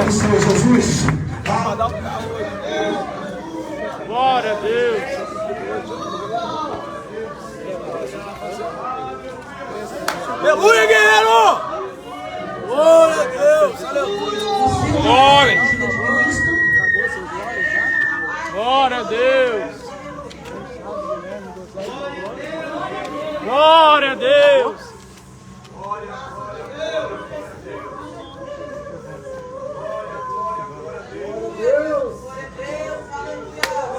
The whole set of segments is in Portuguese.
do Senhor Jesus. Glória a Deus. Aleluia, guerreiro! Glória a Deus, aleluia! Glória! Glória a Deus! Glória a Deus!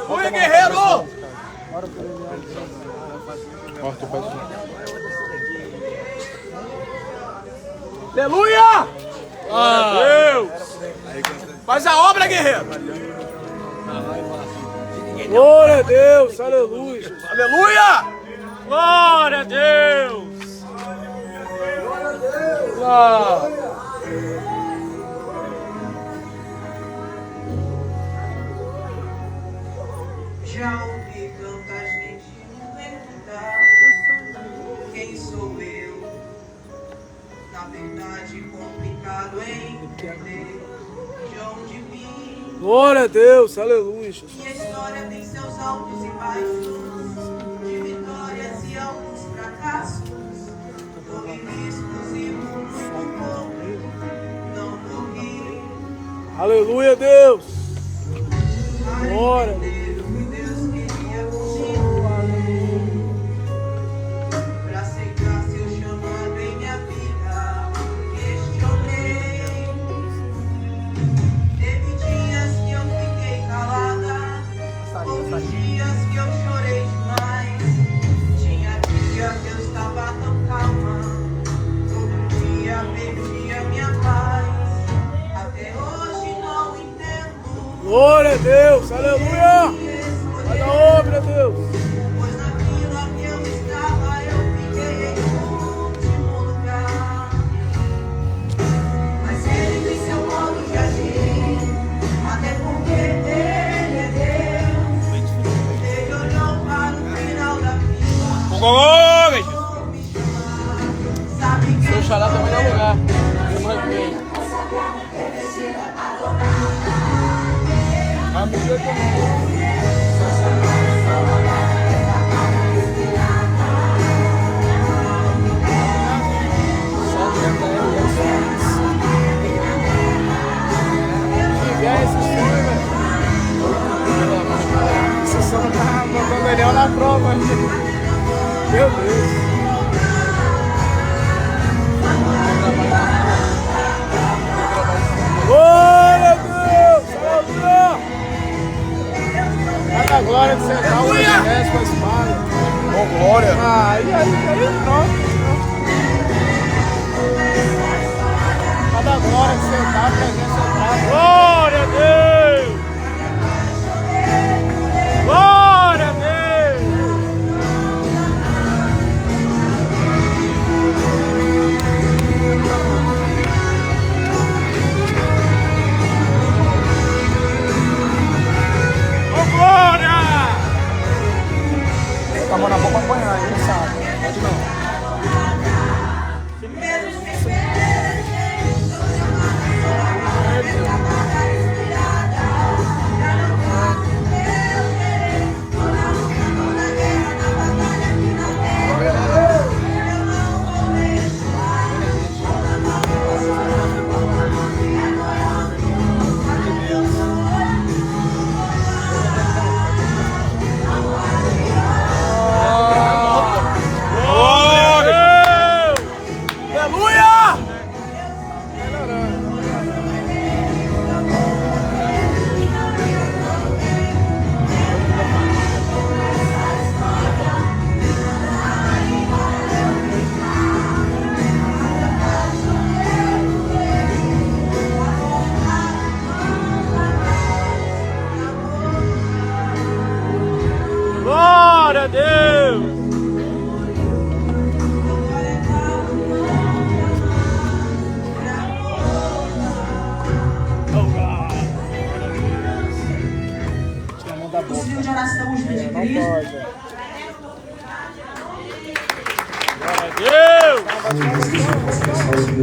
Aleluia, guerreiro! Aleluia! Deus! Faz a obra, guerreiro! Glória a Deus, aleluia! Aleluia! Glória a Deus! Glória! Já ouvi tanta gente me perguntar quem sou eu. Na verdade, complicado entender de onde vim. Glória a Deus, aleluia! Minha história tem seus altos e baixos, de vitórias e alguns fracassos. Corri riscos e muito pouco, não morri. Aleluia, Deus! Glória! Pra aceitar seu chamado em minha vida, questionei. Teve dias que eu fiquei calada, outros dias que eu chorei demais. Tinha dia que eu estava tão calma, outro dia perdia minha paz. Até hoje não entendo. Glória a Deus, aleluia! Faz a obra, Deus! Pois na fila que eu estava, eu fiquei em último lugar. Mas ele tem seu modo de agir, até porque ele é Deus. Ele olhou para o final da fila, Glória! me chamar. Sabe que Seu xará também é o lugar. Esse som tá botando ele na prova. Meu Deus. Glória a Deus! Aleluia!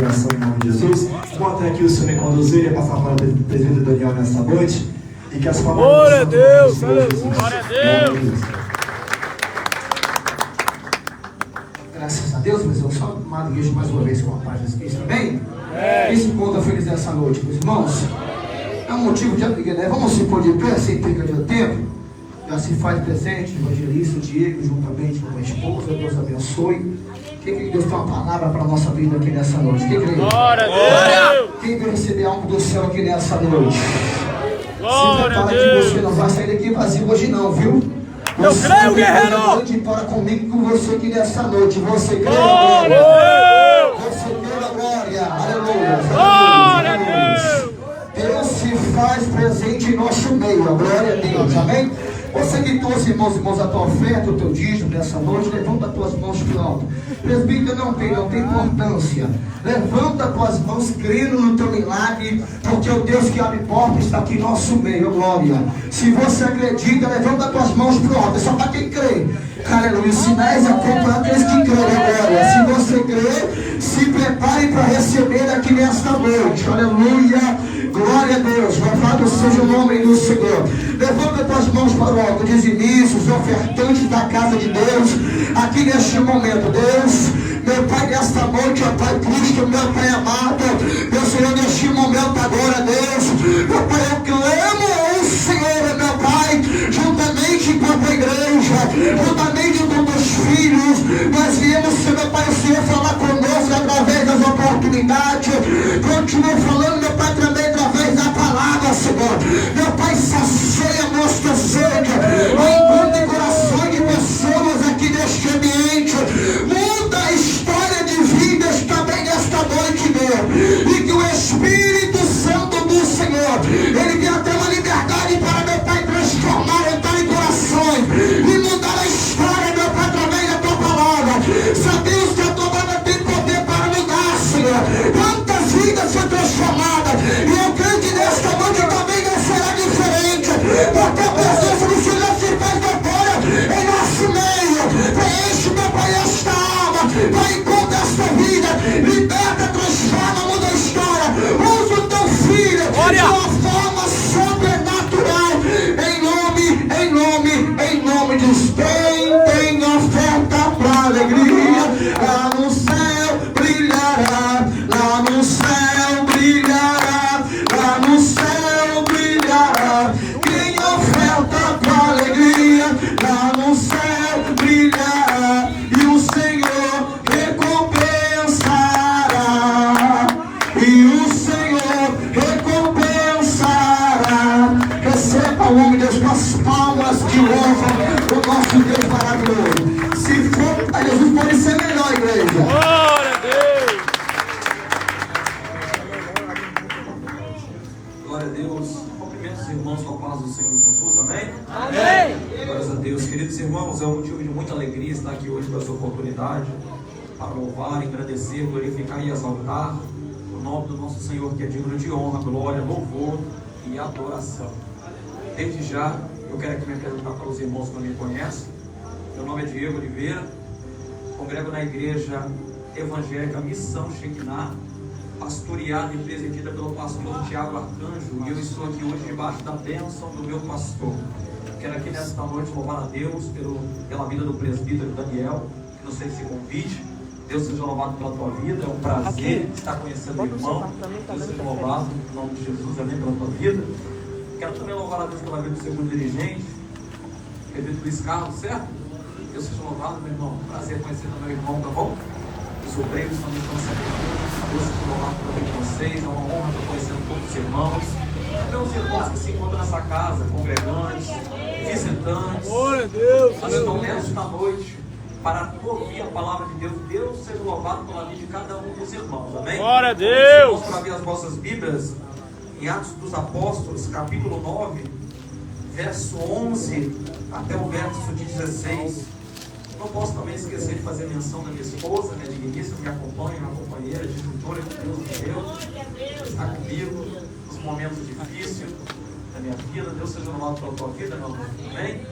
oração em nome de Jesus. Enquanto aqui o Senhor me conduzir, eu passar para o presbítero Daniel nesta noite. E que as palavras. Glória a Deus, aleluia. Glória a Deus. Graças a Deus, mas eu só amado igreja mais uma vez com a paz de Cristo, amém? Esse ponto é feliz dessa noite, meus irmãos. É um motivo de alegria, né? Vamos se pôr de pé, sem perda de tempo. Já se faz presente, evangelista, Diego, juntamente com a esposa. Deus abençoe. Quem que Deus tem uma palavra para a nossa vida aqui nessa noite? Quem crê? Glória a Deus. Quem vai receber algo do céu aqui nessa noite? Glória Se prepara que você não vai sair daqui vazio hoje não, viu? Eu creio, guerreiro! Para comigo com você aqui nessa noite. Você crê? Glória a Deus. Você crê a glória. Aleluia. Glória a Deus. Deus se faz presente em nosso meio. A glória a Deus. Amém? Você que trouxe, irmãos, a tua oferta, o teu dízimo nessa noite, levanta as tuas mãos para o alto. Presbítero, não tem importância. Levanta as tuas mãos, crendo no teu milagre, porque o Deus que abre portas está aqui em nosso meio, glória. Se você acredita, levanta as tuas mãos para o alto. É só para quem crê. Aleluia. Os sinais acompanham aqueles que creem, glória. Se você crê, se prepare para receber aqui nesta noite. Aleluia. Glória a Deus. Louvado seja o nome do Senhor. Levanta as tuas mãos para o alto. Dizimistas, ofertantes da casa de Deus, aqui neste momento. Deus, meu Pai, nesta noite, ó Pai Cristo, meu Pai amado, meu Senhor, neste momento agora, Deus, meu Pai, eu clamo ao Senhor, meu Pai, juntamente com a tua igreja, juntamente com os teus filhos, nós viemos, meu Pai, o Senhor falar conosco através das oportunidades. Continua falando, meu Pai, também através da palavra, Senhor. Meu Pai, sacia nossa sede, encontre corações de pessoas aqui neste ambiente. Muda a história de vidas também nesta noite, Deus. E que o Espírito Santo do Senhor, ele venha ter uma liberdade para, meu Pai, transformar, entrar em corações e mudar a história, meu Pai, através da tua palavra. Sabemos que a tua palavra tem poder para mudar, Senhor. Quantas vidas são transformadas, e eu creio que nesta noite também não será diferente, porque a presença do Senhor se faz agora em nosso meio. Preenche, meu Pai, esta alma, vai encontrar esta vida, liberta, transforma, muda a história. Usa o teu filho de uma forma sobrenatural, em nome de Deus. Tem oferta para alegria, lá no céu brilhará, lá no céu brilhará, lá no céu brilhará. Quem oferta para alegria, lá no céu brilhará, e o Senhor recompensará, e o Senhor recompensará. Receba o nome de Deus com as palmas que louvam o nosso Deus maravilhoso. Se for para Jesus, pode ser melhor, igreja. Glória a Deus. Glória a Deus. Cumprimento os irmãos com a paz do Senhor Jesus, amém? Amém. Glórias a Deus. Queridos irmãos, é um motivo de muita alegria estar aqui hoje com essa oportunidade para louvar, agradecer, glorificar e exaltar o nome do nosso Senhor, que é digno de honra, glória, louvor e adoração. Desde já, eu quero aqui me apresentar para os irmãos que não me conhecem. Meu nome é Diego Oliveira, congrego na Igreja Evangélica Missão Shekinah, pastoreada e presidida pelo pastor Tiago Arcanjo, e eu estou aqui hoje debaixo da bênção do meu pastor. Quero aqui nesta noite louvar a Deus pela vida do presbítero Daniel, que nos fez esse convite. Deus seja louvado pela tua vida, é um prazer estar conhecendo o irmão. Deus seja louvado em nome de Jesus, amém, pela tua vida. Quero também louvar a Deus pela vida do segundo dirigente, presbítero Luiz Carlos, certo? Deus seja louvado, meu irmão. Prazer conhecer o meu irmão, tá bom? Os obreiros também estão sabendo. Deus seja louvado pela vida de vocês. É uma honra estar conhecendo todos os irmãos. Também os irmãos que se encontram nessa casa, congregantes, visitantes. Glória a Deus. Nós estamos nesta noite para ouvir a palavra de Deus. Deus seja louvado pela vida de cada um dos irmãos, amém? Glória a Deus. Vamos para ver as vossas Bíblias em Atos dos Apóstolos, capítulo 9, verso 11 até o verso de 16. Não posso também esquecer de fazer menção da minha esposa, minha digníssima, que me acompanha, minha companheira, disjuntora que Deus me deu, está comigo nos momentos difíceis da minha vida. Deus seja louvado pela tua vida, meu amor. Amém?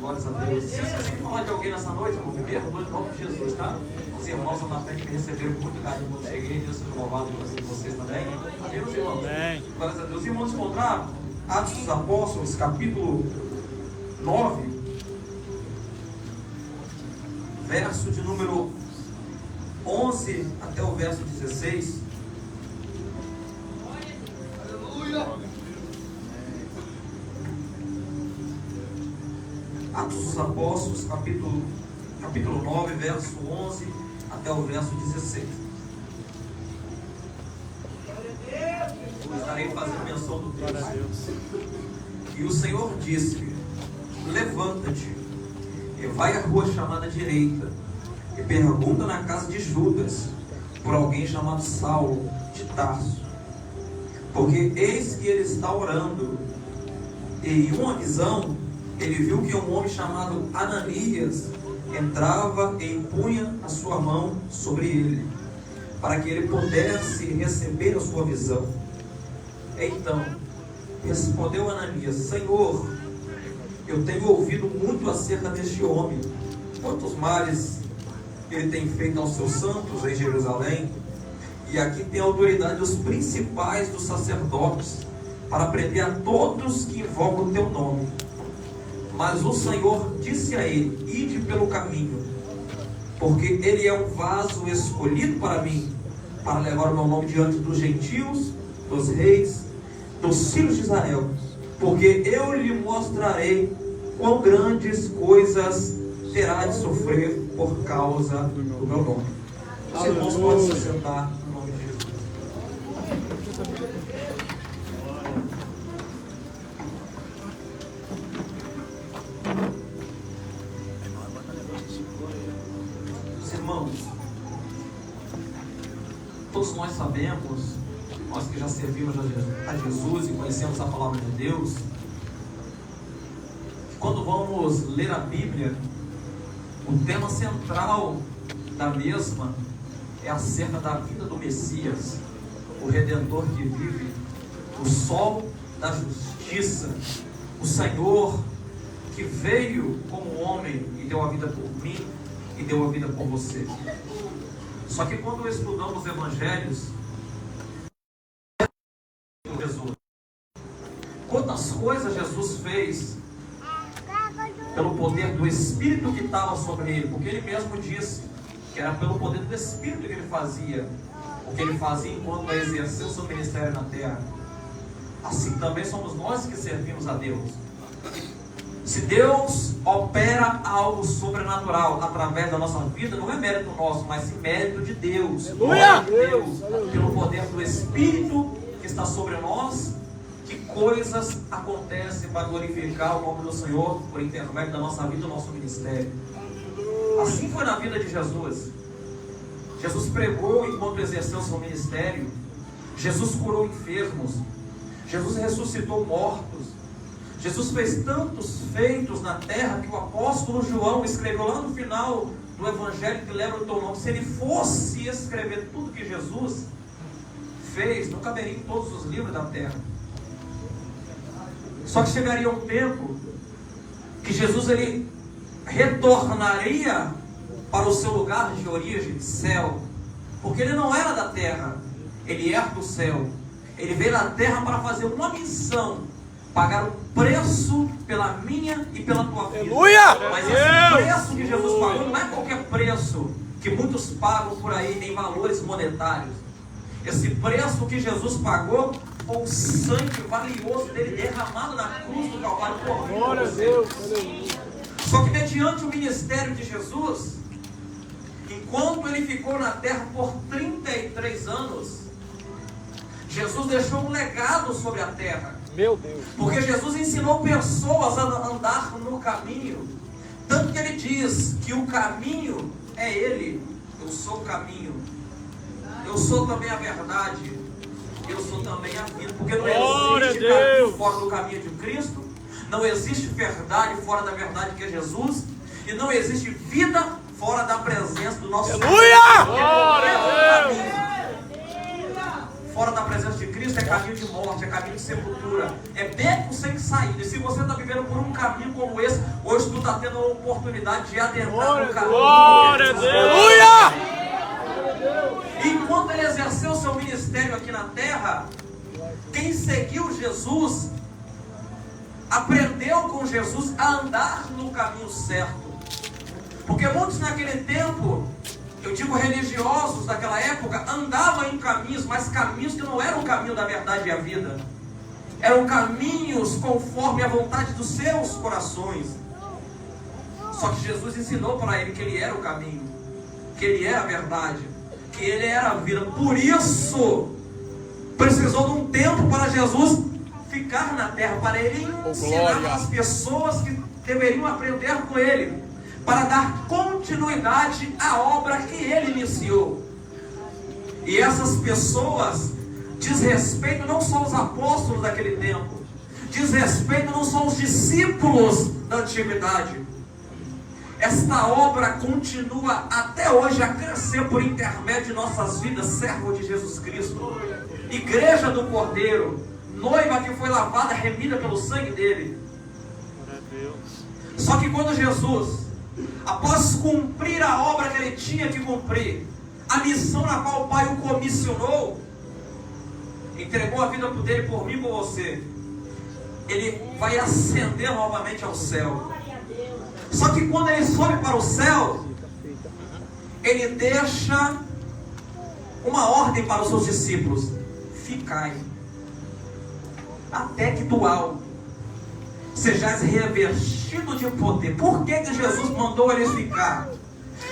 Glórias a Deus. Se vocês querem falar de alguém nessa noite, eu vou me perdoar em nome de Jesus, tá? Os irmãos lá na frente me receberam com muito carinho quando cheguei. Deus seja louvado por vocês também. Amém, meus irmãos? Amém. Glórias a Deus. Os irmãos encontraram Atos dos Apóstolos, capítulo 9, verso de número 11 até o verso 16. Atos dos Apóstolos, capítulo 9, verso 11 até o verso 16. Eu estarei fazendo menção do texto. E o Senhor disse: levanta-te e vai à rua chamada direita, e pergunta na casa de Judas por alguém chamado Saulo de Tarso, porque eis que ele está orando. E em uma visão ele viu que um homem chamado Ananias entrava e impunha a sua mão sobre ele, para que ele pudesse receber a sua visão. Então respondeu Ananias: Senhor, eu tenho ouvido muito acerca deste homem, quantos males ele tem feito aos seus santos em Jerusalém, e aqui tem autoridade dos principais dos sacerdotes para prender a todos que invocam o teu nome. Mas o Senhor disse a ele: ide pelo caminho, porque ele é um vaso escolhido para mim, para levar o meu nome diante dos gentios, dos reis, dos filhos de Israel, porque eu lhe mostrarei quão grandes coisas terá de sofrer por causa do meu nome. Os irmãos podem se sentar no nome de Jesus. Os irmãos, todos nós sabemos, nós que já servimos a Jesus e conhecemos a palavra de Deus, que quando vamos ler a Bíblia, o tema central da mesma é acerca da vida do Messias, o Redentor que vive, o sol da justiça, o Senhor que veio como homem e deu a vida por mim e deu a vida por você. Só que quando estudamos os evangelhos, Jesus, quantas coisas Jesus fez pelo poder do Espírito que estava sobre ele, porque ele mesmo disse que era pelo poder do Espírito que ele fazia o que ele fazia enquanto exerceu o seu ministério na terra. Assim também somos nós que servimos a Deus. Se Deus opera algo sobrenatural através da nossa vida, não é mérito nosso, mas sim mérito de Deus. Glória a Deus, pelo poder do Espírito que está sobre nós, que coisas acontecem para glorificar o nome do Senhor por intermédio da nossa vida e do nosso ministério. Assim foi na vida de Jesus. Jesus pregou enquanto exerceu seu ministério. Jesus curou enfermos. Jesus ressuscitou mortos. Jesus fez tantos feitos na terra que o apóstolo João escreveu lá no final do evangelho que leva o teu nome. Se ele fosse escrever tudo que Jesus fez, não caberia em todos os livros da terra. Só que chegaria um tempo que Jesus ele retornaria para o seu lugar de origem, céu, porque ele não era da terra, ele era do céu. Ele veio da terra para fazer uma missão, pagar o preço pela minha e pela tua vida. Aleluia! Mas esse preço que Jesus pagou não é qualquer preço que muitos pagam por aí em valores monetários. Esse preço que Jesus pagou foi o sangue valioso dele derramado na cruz do Calvário por mim. Glória a Deus! Só que mediante o ministério de Jesus, enquanto ele ficou na terra por 33 anos, Jesus deixou um legado sobre a terra. Meu Deus! Porque Jesus ensinou pessoas a andar no caminho. Tanto que ele diz que o caminho é ele. Eu sou o caminho. Eu sou também a verdade. Eu sou também a vida. Porque não existe caminho fora do caminho de Cristo. Não existe verdade fora da verdade que é Jesus. E não existe vida fora da presença do nosso Senhor. Aleluia! Glória a Deus! fora da presença de Cristo é caminho de morte, é caminho de sepultura, é beco sem saída. E se você está vivendo por um caminho como esse, hoje tu está tendo a oportunidade de adentrar no caminho. Glória a Deus! Enquanto ele exerceu o seu ministério aqui na terra, quem seguiu Jesus aprendeu com Jesus a andar no caminho certo. Porque muitos naquele tempo, eu digo religiosos daquela época, andavam em caminhos, mas caminhos que não eram o caminho da verdade e a vida. Eram caminhos conforme a vontade dos seus corações. Só que Jesus ensinou para ele que ele era o caminho, que ele é a verdade, que ele era a vida. Por isso, precisou de um tempo para Jesus ficar na terra, para ele ensinar as pessoas que deveriam aprender com ele, para dar continuidade à obra que ele iniciou. E essas pessoas diz respeito não só aos apóstolos daquele tempo, diz respeito não só aos discípulos da antiguidade. Esta obra continua até hoje a crescer por intermédio de nossas vidas, servo de Jesus Cristo, igreja do Cordeiro, noiva que foi lavada, remida pelo sangue dele. Só que quando Jesus, após cumprir a obra que ele tinha que cumprir, a missão na qual o Pai o comissionou, entregou a vida dele por mim e por você, ele vai ascender novamente ao céu. Só que quando ele sobe para o céu, ele deixa uma ordem para os seus discípulos: ficai, até que do alto sejais revestido de poder. Por que Jesus mandou eles ficar?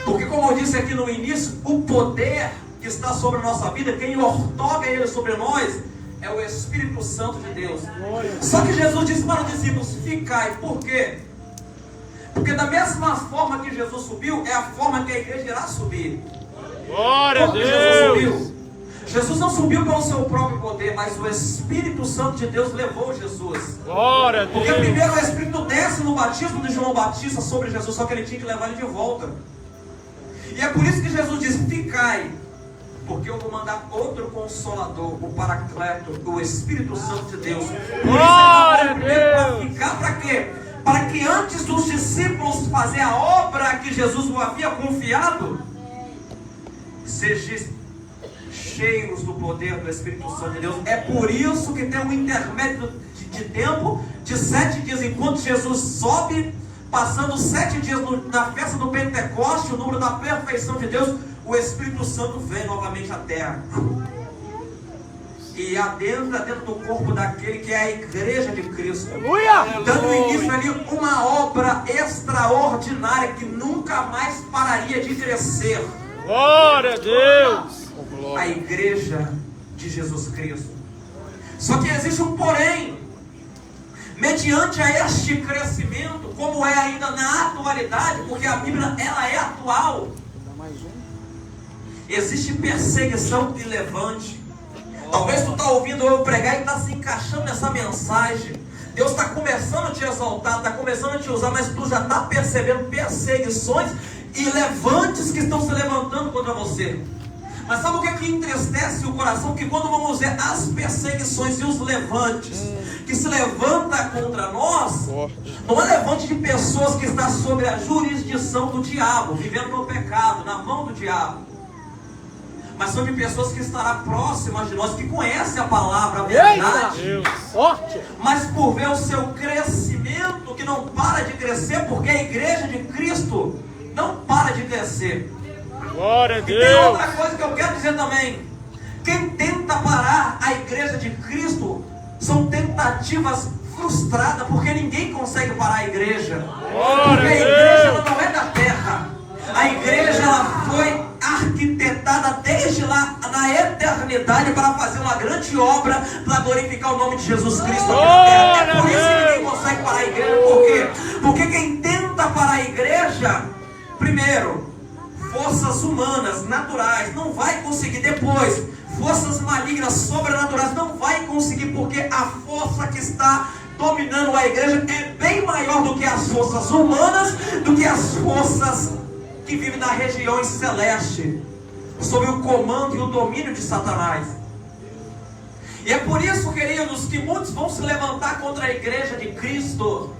Porque, como eu disse aqui no início, o poder que está sobre a nossa vida, quem outorga ele sobre nós, é o Espírito Santo de Deus. Só que Jesus disse para os discípulos: ficai. Por quê? Porque da mesma forma que Jesus subiu, é a forma que a igreja irá subir. Glória a Como Jesus Deus! subiu? Jesus não subiu pelo seu próprio poder, mas o Espírito Santo de Deus levou Jesus. Glória a Porque Deus! primeiro o Espírito desce no batismo de João Batista sobre Jesus, só que ele tinha que levar ele de volta. E é por isso que Jesus diz: ficai, porque eu vou mandar outro Consolador, o Paracleto, o Espírito Santo de Deus. Glória a Para Deus! ficar para quê? Para que antes dos discípulos fazer a obra que Jesus o havia confiado, sejam cheios do poder do Espírito Santo de Deus. É por isso que tem um intermédio de tempo de 7 dias, enquanto Jesus sobe, passando 7 dias na festa do Pentecoste, o número da perfeição de Deus, o Espírito Santo vem novamente à terra e adentra dentro do corpo daquele que é a igreja de Cristo, dando início ali uma obra extraordinária que nunca mais pararia de crescer. Glória a Deus! A igreja de Jesus Cristo. Só que existe um porém. Mediante a este crescimento, como é ainda na atualidade, porque a Bíblia ela é atual, existe perseguição de levante. Talvez tu está ouvindo eu pregar e está se encaixando nessa mensagem. Deus está começando a te exaltar, está começando a te usar, mas tu já está percebendo perseguições e levantes que estão se levantando contra você. Mas sabe o que entristece o coração? Que quando vamos ver as perseguições e os levantes que se levanta contra nós, não é levante de pessoas que estão sob a jurisdição do diabo, vivendo no pecado, na mão do diabo, mas são de pessoas que estarão próximas de nós, que conhecem a palavra, a verdade, mas por ver o seu crescimento, que não para de crescer, porque a igreja de Cristo não para de crescer. Glória a E tem Deus! outra coisa que eu quero dizer também: quem tenta parar a igreja de Cristo são tentativas frustradas, porque ninguém consegue parar a igreja. Porque a igreja ela não é da terra. A igreja ela foi arquitetada desde lá na eternidade para fazer uma grande obra para glorificar o nome de Jesus Cristo aqui na terra. É por isso que ninguém consegue parar a igreja. Por quê? Porque quem tenta parar a igreja, primeiro, forças humanas, naturais, não vai conseguir. Depois, forças malignas, sobrenaturais, não vai conseguir, porque a força que está dominando a igreja é bem maior do que as forças humanas, do que as forças que vivem nas regiões celestes, sob o comando e o domínio de Satanás. E é por isso, queridos, que muitos vão se levantar contra a igreja de Cristo,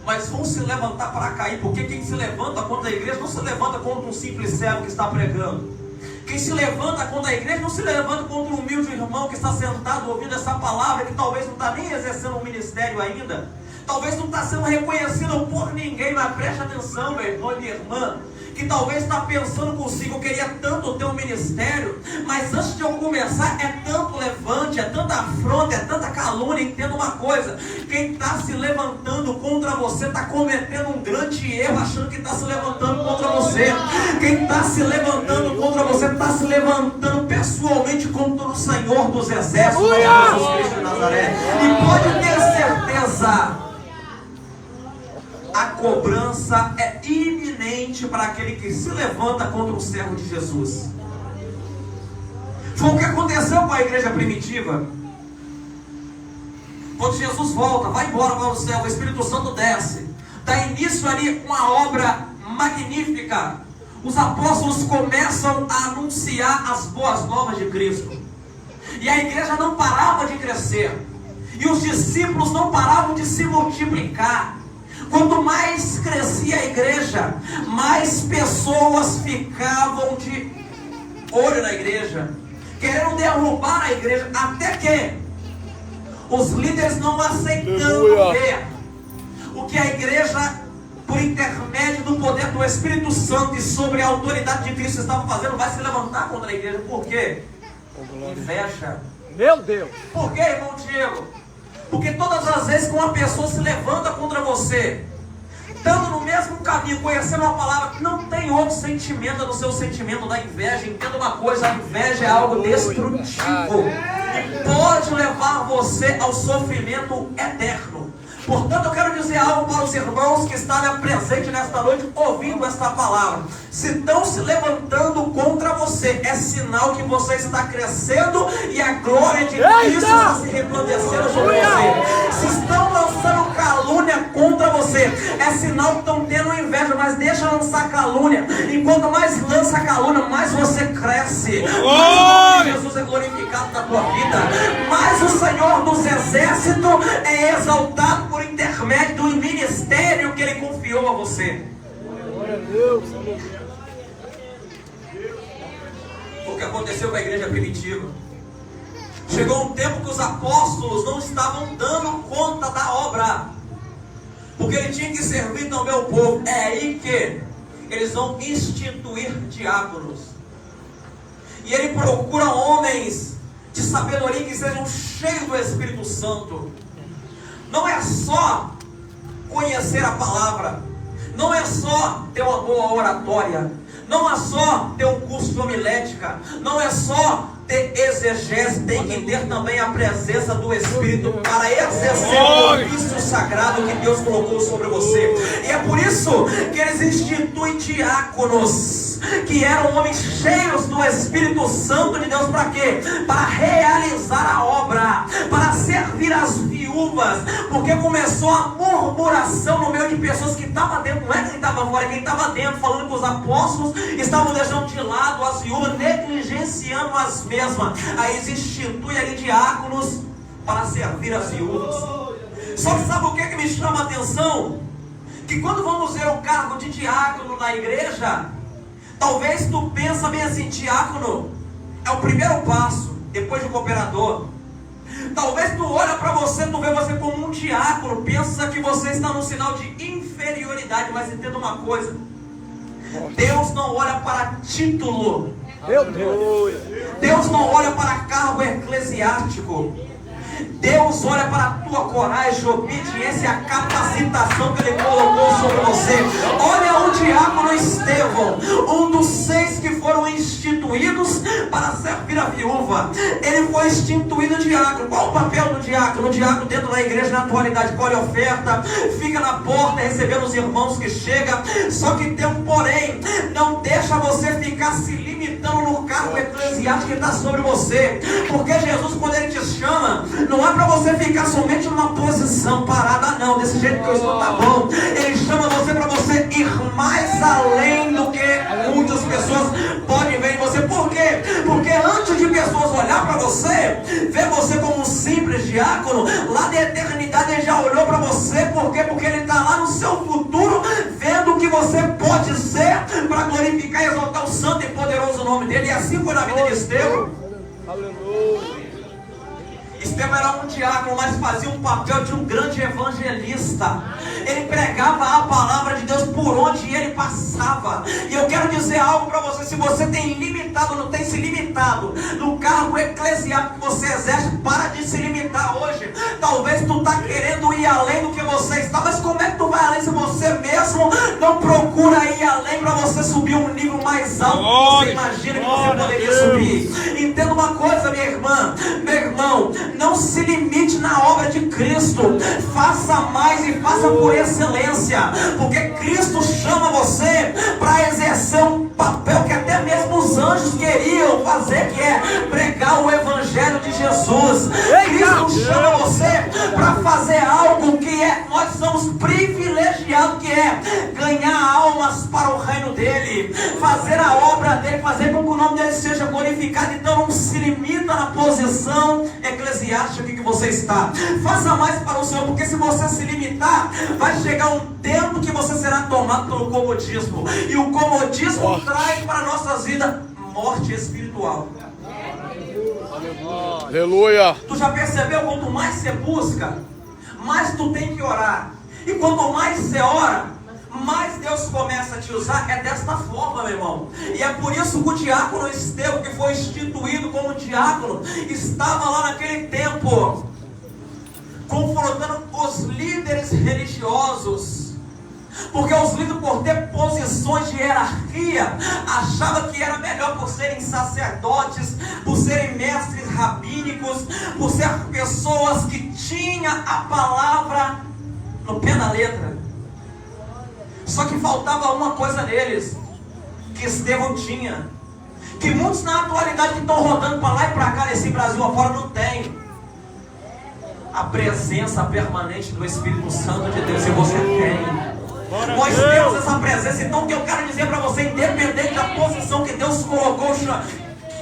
mas vão se levantar para cair, porque quem se levanta contra a igreja não se levanta contra um simples cego que está pregando. Quem se levanta contra a igreja não se levanta contra um humilde irmão que está sentado ouvindo essa palavra, que talvez não está nem exercendo um ministério ainda, talvez não está sendo reconhecido por ninguém. Mas preste atenção, meu irmão e minha irmã, que talvez está pensando consigo: eu queria tanto ter um ministério, mas antes de eu começar é tanto levante, é tanta afronta, é tanta calúnia. Entenda uma coisa: quem está se levantando contra você está cometendo um grande erro, achando que está se levantando contra você. Quem está se levantando contra você está se levantando pessoalmente contra o Senhor dos Exércitos, Jesus Cristo de Nazaré. E pode ter certeza, a cobrança é iminente para aquele que se levanta contra o servo de Jesus. Foi o que aconteceu com a igreja primitiva. Quando Jesus volta, vai embora para o céu, o Espírito Santo desce, dá início ali uma obra magnífica. Os apóstolos começam a anunciar as boas novas de Cristo, e a igreja não parava de crescer, e os discípulos não paravam de se multiplicar. Quanto mais crescia a igreja, mais pessoas ficavam de olho na igreja, querendo derrubar a igreja, até que os líderes, não aceitando ver o que a igreja, por intermédio do poder do Espírito Santo e sobre a autoridade de Cristo, estava fazendo, vai se levantar contra a igreja. Por quê? Inveja. Meu Deus. Por quê, irmão Diego? Porque todas as vezes que uma pessoa se levanta contra você, estando no mesmo caminho, conhecendo uma palavra, não tem outro sentimento no seu sentimento da inveja. Entenda uma coisa: a inveja é algo destrutivo e pode levar você ao sofrimento eterno. Portanto, eu quero dizer algo para os irmãos que estão presentes nesta noite, ouvindo esta palavra. Se estão se levantando contra você, é sinal que você está crescendo e a glória de Cristo está se resplandecendo sobre você. Se estão lançando calúnia contra você, é sinal que estão tendo inveja. Mas deixa lançar calúnia. E quanto mais lança calúnia, mais você cresce, mais o nome de Jesus é glorificado na tua vida, mais o Senhor dos Exércitos é exaltado por intermédio do ministério que Ele confiou a você. Glória a Deus. Foi o que aconteceu com a igreja primitiva. Chegou um tempo que os apóstolos não estavam dando conta da obra, porque ele tinha que servir também o povo. É aí que eles vão instituir diáconos, e ele procura homens de sabedoria que sejam cheios do Espírito Santo. Não é só conhecer a palavra, não é só ter uma boa oratória, não é só ter um curso de homilética, não é só ter exegese, tem que ter também a presença do Espírito para exercer o ofício sagrado que Deus colocou sobre você. E é por isso que eles instituem diáconos, que eram homens cheios do Espírito Santo de Deus. Para quê? Para realizar a obra, para servir as viúvas, porque começou a murmuração no meio de pessoas que estavam dentro. Não é quem estava fora, é quem estava dentro, falando que os apóstolos estavam deixando de lado as viúvas, negligenciando as mesmas. Aí eles instituem ali diáconos para servir as viúvas. Só que sabe o que me chama a atenção? Que quando vamos ver o cargo de diácono na igreja, talvez tu pensa bem assim: diácono é o primeiro passo, depois de cooperador. Talvez tu olha para você, tu vê você como um diácono, pensa que você está num sinal de inferioridade. Mas entenda uma coisa: Deus não olha para título, Meu Deus. Deus não olha para cargo eclesiástico. Deus olha para a tua coragem, obediência e a capacitação que Ele colocou sobre você. Olha o diácono Estevão, um dos 6 que foram instituídos para servir a viúva. Ele foi instituído diácono. Qual o papel do diácono? O diácono dentro da igreja na atualidade colhe oferta, fica na porta recebendo os irmãos que chegam. Só que tem um porém: não deixa você ficar se limitando no cargo eclesiástico que está sobre você. Porque Jesus, quando Ele te chama, não é para você ficar somente numa posição parada, não. Desse jeito que eu estou, tá bom. Ele chama você para você ir mais além do que muitas pessoas podem ver em você. você. Por quê? Porque antes de pessoas olhar para você, ver você como um simples diácono, lá da eternidade Ele já olhou para você. Por quê? Porque Ele está lá no seu futuro, vendo o que você pode ser, para glorificar e exaltar o santo e poderoso nome dEle. E assim foi na vida de Estevão. Aleluia. Estevão era um diácono, mas fazia um papel de um grande evangelista. Ele pregava a palavra de Deus por onde ele passava. E eu quero dizer algo para você: se você tem limitado, não tem se limitado no cargo eclesiástico que você exerce, para de se limitar hoje. Talvez tu está querendo ir além do que você está, mas como é que tu vai além se você mesmo não procura ir além para você subir um nível mais alto que você imagina que você poderia subir? Entenda uma coisa, minha irmã, meu irmão, não se limite na obra de Cristo. Faça mais e faça por excelência, porque Cristo chama você para exercer um papel que até mesmo os anjos queriam fazer, que é pregar o evangelho de Jesus. Cristo chama você para fazer algo que nós somos privilegiados, que é ganhar almas para o reino dele, fazer a obra dele, fazer com que o nome dele seja glorificado. Então não se limita na posição eclesiástica que você está. Faça mais para o Senhor, porque se você se limitar, vai chegar um tempo que você será tomado pelo comodismo, e o comodismo traz para nossas vidas morte espiritual. Aleluia. Tu já percebeu? Quanto mais você busca, mais tu tem que orar, e quanto mais você ora, mais Deus começa a te usar. É desta forma, meu irmão. E é por isso que o diácono Estevão, que foi instituído como diácono, estava lá naquele tempo confrontando os líderes religiosos, porque os líderes, por ter posições de hierarquia, achavam que era melhor por serem sacerdotes, por serem mestres rabínicos, por ser pessoas que tinham a palavra no pé da letra. Só que faltava uma coisa neles, que Estevão tinha, que muitos na atualidade que estão rodando para lá e para cá nesse Brasil afora não tem: a presença permanente do Espírito Santo de Deus. E você tem. Nós temos essa presença. Então o que eu quero dizer para você, independente da posição que Deus colocou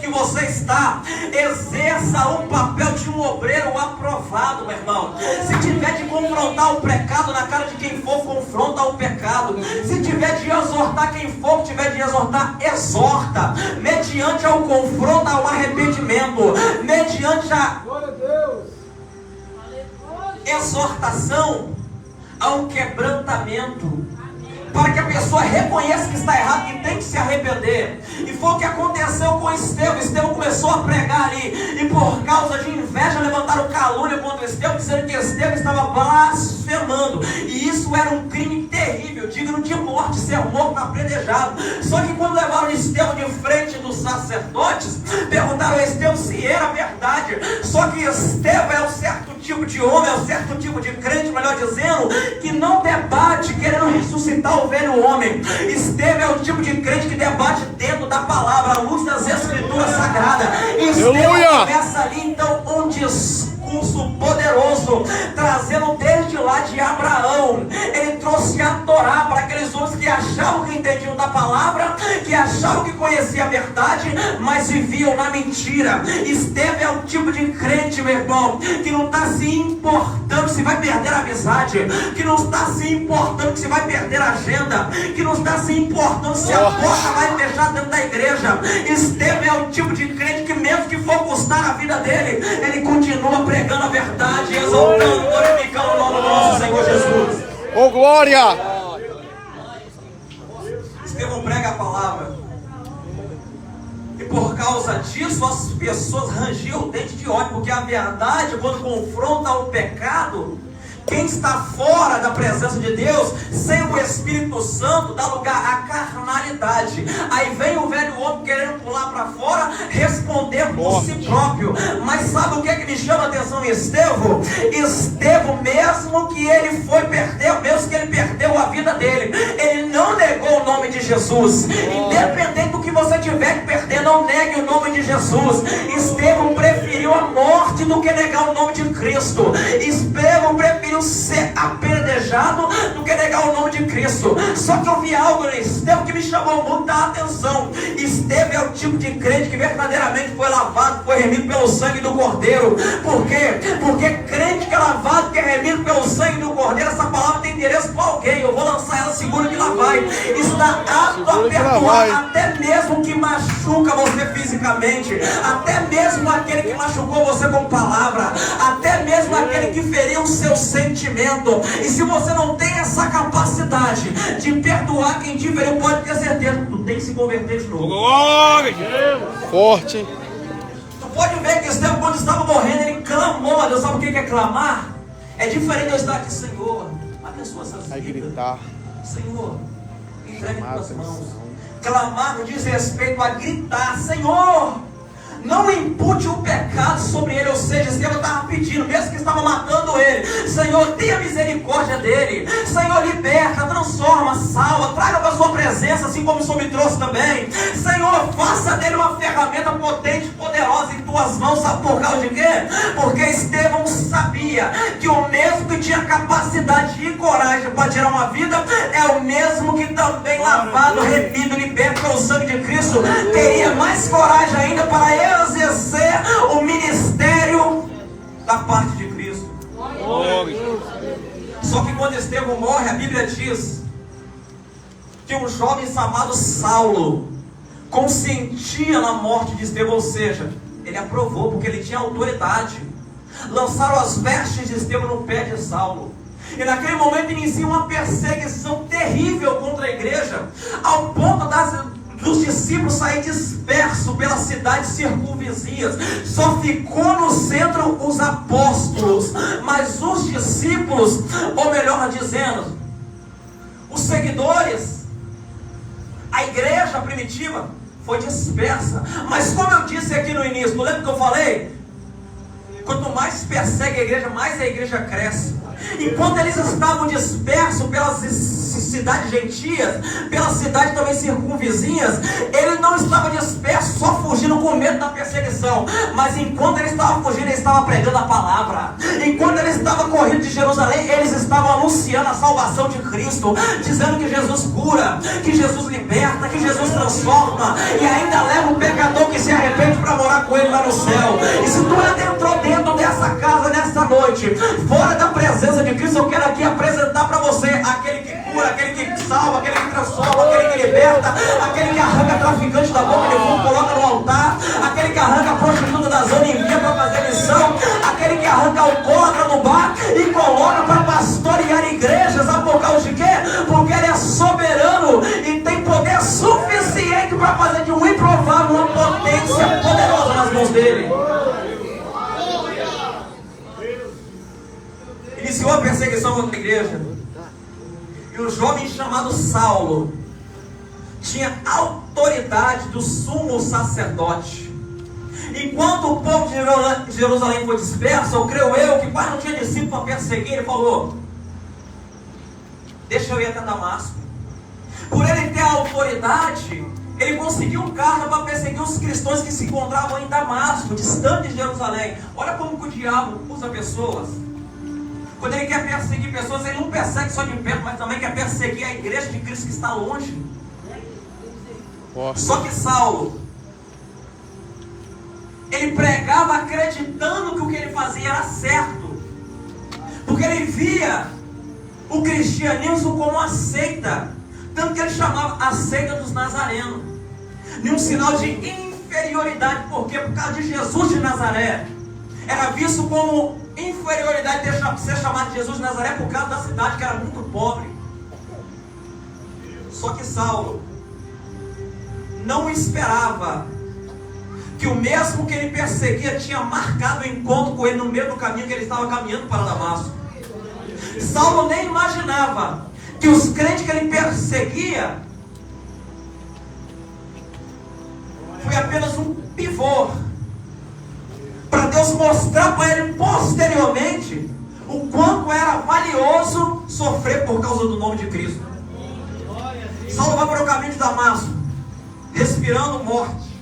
que você está, exerça o papel de um obreiro aprovado, meu irmão. Se tiver de confrontar o pecado na cara de quem for, confronta o pecado. Se tiver de exortar quem for, tiver de exortar, exorta, mediante ao confronto, ao arrependimento, mediante a exortação a um quebrantamento, para que a pessoa reconheça que está errado, que tem que se arrepender. E foi o que aconteceu com Estevão. Estevão começou a pregar ali, e por causa de inveja levantaram calúnia contra Estevão, dizendo que Estevão estava blasfemando, e isso era um crime terrível, digno de morte, ser morto apredejado. Só que quando levaram Estevão de frente dos sacerdotes, perguntaram a Estevão se era verdade. Só que Estevão é um certo tipo de homem, é um certo tipo de crente, melhor dizendo, que não debate querendo ressuscitar o velho homem. Estevão é o tipo de crente que debate dentro da palavra, à luz das escrituras sagradas. Estevão começa ali então um discurso poderoso, trazendo desde lá de Abraão. Ele trouxe a Torá para aqueles homens que achavam que entendiam da palavra, que achavam que conheciam a verdade, mas viviam na mentira. Estevão é o tipo de crente, meu irmão, que não está se importando se vai perder a amizade, que não está se importando se vai perder a agenda, que não está se importando se a porta vai fechar dentro da igreja. Estevão é o tipo de crente que, mesmo que for custar a vida dele, ele continua pregando a verdade, exaltando, glorificando o nome do nosso Senhor Jesus. Oh, glória! Estevão prega a palavra, e por causa disso as pessoas rangiam o dente de ódio, porque a verdade, quando confronta o pecado, quem está fora da presença de Deus, sem o Espírito Santo, dá lugar à carnalidade. Aí vem o velho homem querendo pular para fora, responder por si próprio. Mas sabe o que é que me chama a atenção em Estevão? Estevão, mesmo que ele perdeu a vida dele, ele não negou o nome de Jesus. Independente do que você tiver que perder, não negue o nome de Jesus. Estevão preferiu a morte do que negar o nome de Cristo. Estevão preferiu ser apedrejado do que negar o nome de Cristo. Só que eu vi algo em Estevão que me chamou muito a atenção. Estevão é o tipo de crente que verdadeiramente foi lavado, foi remido pelo sangue do Cordeiro. Por quê? Porque crente que é lavado, que é remido pelo sangue do Cordeiro, essa palavra tem endereço para alguém. Eu vou lançar ela segura que lá vai. Está apto a perdoar até mesmo que machuca você fisicamente, até mesmo aquele que machucou você com palavra, até mesmo aquele que feriu o seu sentimento. E se você não tem essa capacidade de perdoar quem te feriu, pode ter certeza, tu tem que se converter de novo. Forte. Tu pode ver que Estevão, quando estava morrendo, ele clamou a Deus. Sabe o que é clamar? É diferente de eu estar aqui, Senhor, abençoa essas vidas. Vai gritar. Senhor, entregue em tuas mãos. Clamar diz respeito a gritar: Senhor, não impute o pecado sobre ele. Ou seja, Estevão estava pedindo, mesmo que estava matando ele: Senhor, tenha misericórdia dele. Senhor, liberta, transforma, salva, traga para a sua presença, assim como o Senhor me trouxe também. Senhor, faça dele uma ferramenta potente, poderosa em tuas mãos. Sabe por causa de quê? Porque Estevão sabia que o mesmo que tinha capacidade e coragem para tirar uma vida, é o mesmo que também lavado, remido, liberto pelo sangue de Cristo, teria mais coragem ainda para exercer o ministério da parte de Cristo. Só que quando Estevão morre, a Bíblia diz que um jovem chamado Saulo consentia na morte de Estevão, ou seja, ele aprovou porque ele tinha autoridade. Lançaram as vestes de Estevão no pé de Saulo, e naquele momento inicia uma perseguição terrível contra a igreja, ao ponto dos discípulos saírem dispersos pelas cidades circunvizinhas. Só ficou no centro os apóstolos, mas os discípulos, ou melhor dizendo, os seguidores, a igreja primitiva foi dispersa. Mas como eu disse aqui no início, não lembra que eu falei? Quanto mais se persegue a igreja, mais a igreja cresce. Enquanto eles estavam dispersos pelas cidades gentias, pelas cidades também circunvizinhas, ele não estava disperso só fugindo com medo da perseguição, mas enquanto ele estava fugindo, ele estava pregando a palavra. Enquanto ele estava correndo de Jerusalém, eles estavam anunciando a salvação de Cristo, dizendo que Jesus cura, que Jesus liberta, que Jesus transforma, e ainda leva o pecador que se arrepende para morar com ele lá no céu. E se tu entrou dentro dessa casa nessa noite, fora da presença de Cristo, eu quero aqui apresentar para você aquele que cura, aquele que salva, aquele que transforma, aquele que liberta, aquele que arranca traficante da boca de fogo, coloca no altar, aquele que arranca a prostituta da zona e envia para fazer missão, aquele que arranca o alcoólatra no bar e coloca para pastorear igrejas. Sabe por causa de quê? Porque ele é soberano e tem poder suficiente para fazer de um improvável uma potência poderosa nas mãos dele. Iniciou a perseguição contra a igreja, e o jovem chamado Saulo tinha autoridade do sumo sacerdote. Enquanto o povo de Jerusalém foi disperso, eu creio que quase não tinha discípulo para perseguir, ele falou: deixa eu ir até Damasco. Por ele ter a autoridade, ele conseguiu um cargo para perseguir os cristãos que se encontravam em Damasco, distante de Jerusalém. Olha como que o diabo usa pessoas. Quando ele quer perseguir pessoas, ele não persegue só de perto, mas também quer perseguir a igreja de Cristo que está longe. Só que Saulo, ele pregava acreditando que o que ele fazia era certo, porque ele via o cristianismo como uma seita, tanto que ele chamava a seita dos nazarenos, nenhum sinal de inferioridade. Por quê? Por causa de Jesus de Nazaré. Era visto como inferioridade de ser chamado de Jesus de Nazaré por causa da cidade, que era muito pobre. Só que Saulo não esperava que o mesmo que ele perseguia tinha marcado o encontro com ele no meio do caminho que ele estava caminhando para Damasco. Saulo nem imaginava que os crentes que ele perseguia foi apenas um pivô para Deus mostrar para ele posteriormente o quanto era valioso sofrer por causa do nome de Cristo. Saulo vai para o caminho de Damasco, respirando morte,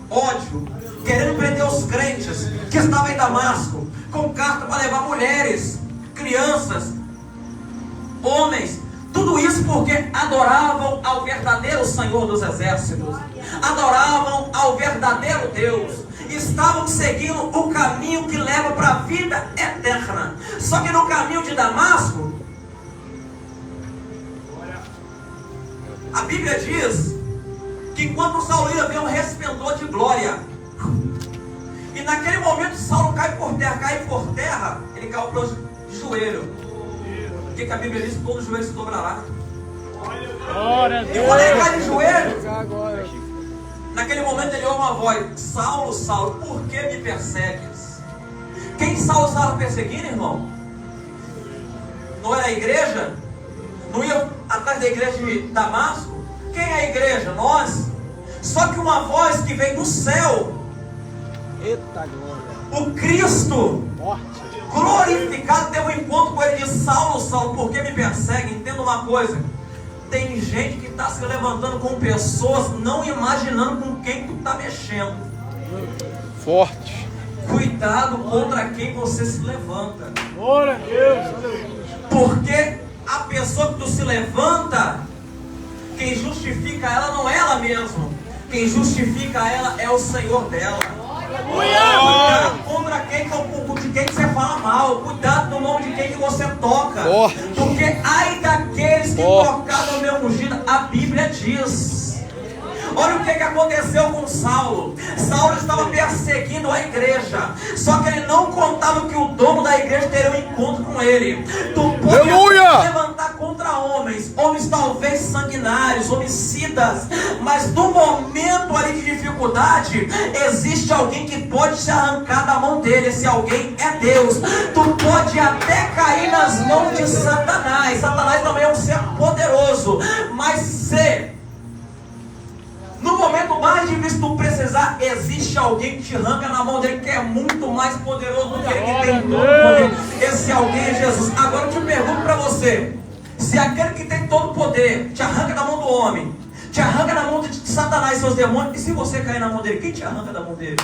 ódio, querendo prender os crentes que estavam em Damasco, com carta para levar mulheres, crianças, homens, Tudo isso porque adoravam ao verdadeiro Senhor dos Exércitos, adoravam ao verdadeiro Deus, estavam seguindo o caminho que leva para a vida eterna. Só que no caminho de Damasco, a Bíblia diz que quando Saulo ia ver um resplendor de glória, e naquele momento Saulo cai por terra, ele caiu para de joelho. O que a Bíblia diz? Todo joelho se dobrará. E quando ele cai de joelho, naquele momento ele ouve uma voz: Saulo, Saulo, por que me persegues? Quem Saulo estava perseguindo, irmão? Não era a igreja? Não ia atrás da igreja de Damasco? Quem é a igreja? Nós. Só que uma voz que vem do céu, Eita glória. o Cristo glorificado, teve um encontro com ele e disse: Saulo, Saulo, por que me persegue? Entenda uma coisa: tem gente que está se levantando com pessoas, não imaginando com quem tu está mexendo. Forte. Cuidado contra quem você se levanta. Glória a Deus. Porque a pessoa que tu se levanta, quem justifica ela não é ela mesma. Quem justifica ela é o Senhor dela. Cuidado contra quem você fala mal. Cuidado no nome de quem que você toca. Porque ai daqueles que tocaram no meu ungido, a Bíblia diz. Olha o que aconteceu com Saulo. Saulo estava perseguindo a igreja, só que ele não contava que o dono da igreja teria um encontro com ele. Tu pode se levantar contra homens talvez sanguinários, homicidas, mas no momento ali de dificuldade, existe alguém que pode te arrancar da mão dele. Esse alguém é Deus. Tu pode até cair nas mãos de Satanás. Satanás também é um ser poderoso, mas se no momento mais difícil tu precisar, existe alguém que te arranca na mão dele, que é muito mais poderoso do que ele que tem todo o poder. Esse alguém é Jesus. Agora eu te pergunto para você: se aquele que tem todo o poder te arranca da mão do homem, te arranca da mão de Satanás e seus demônios, e se você cair na mão dele, quem te arranca da mão dele?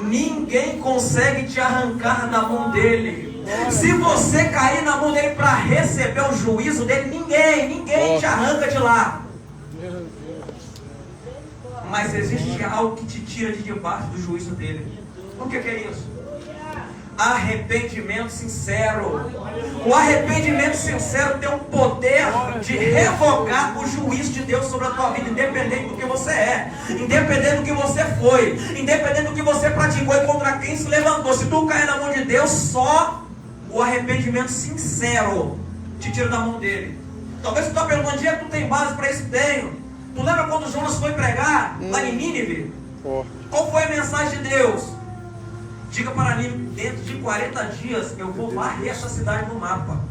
Ninguém consegue te arrancar da mão dele. Se você cair na mão dele para receber o juízo dele, ninguém te arranca de lá. Mas existe algo que te tira de debaixo do juízo dele. O que é isso? Arrependimento sincero. O arrependimento sincero tem o poder de revogar o juízo de Deus sobre a tua vida, independente do que você é, independente do que você foi, independente do que você praticou e contra quem se levantou. Se tu cair na mão de Deus, só o arrependimento sincero te tira da mão dele. Talvez tu está perguntando: dia que tu tem base para isso? Tenho. Tu lembra quando Jonas foi pregar lá em Nínive? Qual foi a mensagem de Deus? Diga para Nínive: dentro de 40 dias eu vou varrer essa cidade no mapa.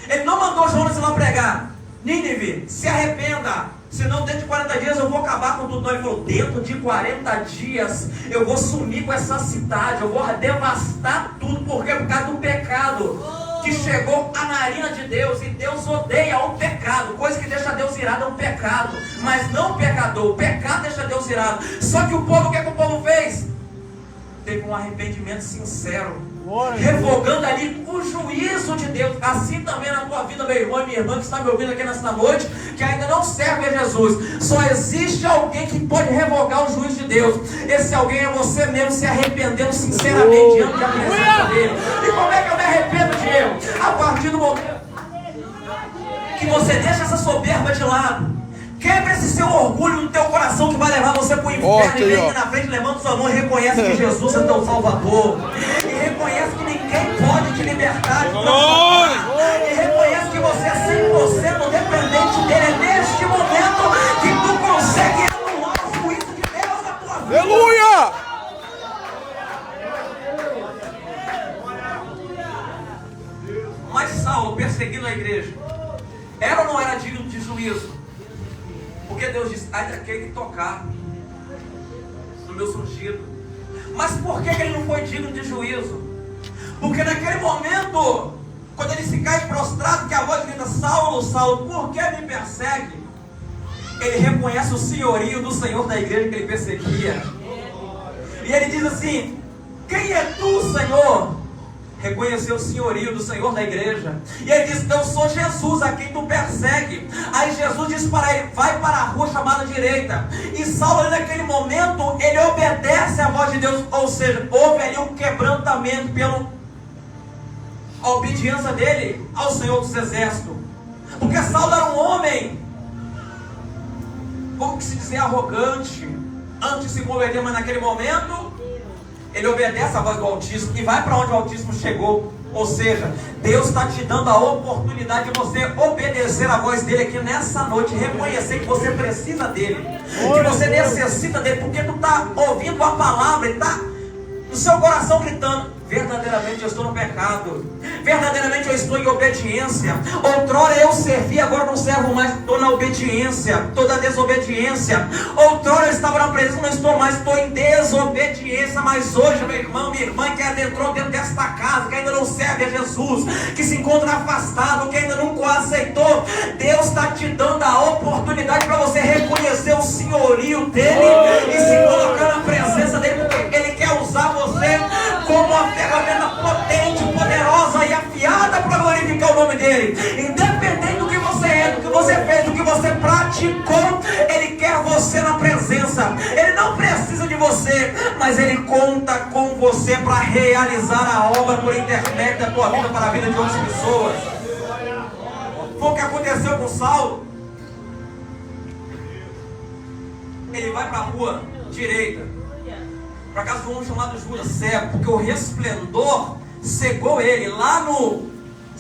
Ele não mandou Jonas ir lá pregar: Nínive, se arrependa, senão dentro de 40 dias eu vou acabar com tudo. Não, ele falou: dentro de 40 dias eu vou sumir com essa cidade, eu vou devastar tudo. Por quê? Por causa do pecado que chegou à narina de Deus. E Deus odeia o pecado. Coisa que deixa Deus irado é um pecado, mas não o pecador. O pecado deixa Deus irado. Só que o povo, o que o povo fez? Teve um arrependimento sincero, revogando ali o juízo de Deus. Assim também na tua vida, meu irmão e minha irmã que está me ouvindo aqui nessa noite, que ainda não serve a Jesus. Só existe alguém que pode revogar o juízo de Deus. Esse alguém é você mesmo, se arrependendo sinceramente diante da presença dele. E como é que eu me arrependo de eu? A partir do momento que você deixa essa soberba de lado, quebra esse seu orgulho no teu coração que vai levar você para o inferno, e vem aqui na frente, levanta sua mão e reconhece que Jesus é teu Salvador. E reconhece que ninguém pode te libertar de e reconhece que você é 100% dependente dele. É neste momento que tu consegue anular o juízo de Deus na tua vida. Aleluia! Mas Saulo, perseguindo a igreja, era ou não era digno de juízo? Porque Deus disse: ai daquele que tocar no meu ungido. Mas por que ele não foi digno de juízo? Porque naquele momento, quando ele se cai prostrado, que a voz grita: Saulo, Saulo, por que me persegue? Ele reconhece o senhorio do Senhor da igreja que ele perseguia. E ele diz assim: quem é tu, Senhor? reconhecer o senhorio do Senhor da igreja. E ele disse: eu sou Jesus a quem tu persegue. Aí Jesus disse para ele: vai para a rua chamada direita. E Saulo, naquele momento, ele obedece à voz de Deus. Ou seja, houve ali um quebrantamento pela obediência dele ao Senhor dos Exércitos. Porque Saulo era um homem, como que se dizer, arrogante, antes de se converter, mas naquele momento ele obedece à voz do Altíssimo e vai para onde o Altíssimo chegou. Ou seja, Deus está te dando a oportunidade de você obedecer a voz dele aqui nessa noite, reconhecer que você precisa dele, que você necessita dele, porque tu está ouvindo a palavra e está no seu coração gritando: verdadeiramente eu estou no pecado, verdadeiramente eu estou em obediência. Outrora eu servi, agora não servo mais, estou na obediência, estou na desobediência. Outrora eu estava na presença, não estou mais, estou em desobediência. Mas hoje, meu irmão, minha irmã que adentrou dentro desta casa, que ainda não serve a Jesus, que se encontra afastado, que ainda nunca o aceitou, Deus está te dando a oportunidade para você reconhecer o senhorio dele e se colocar na presença dele, porque ele quer usar você como uma ferramenta potente, poderosa e afiada para glorificar o nome dele. Independente do que você é, do que você fez, do que você praticou, ele quer você na presença. Ele não precisa de você, mas ele conta com você para realizar a obra por intermédio da tua vida para a vida de outras pessoas. Foi o que aconteceu com Saulo. Ele vai para a rua direita, para casa de um homem chamado Judas, cego, porque o resplendor cegou ele. Lá no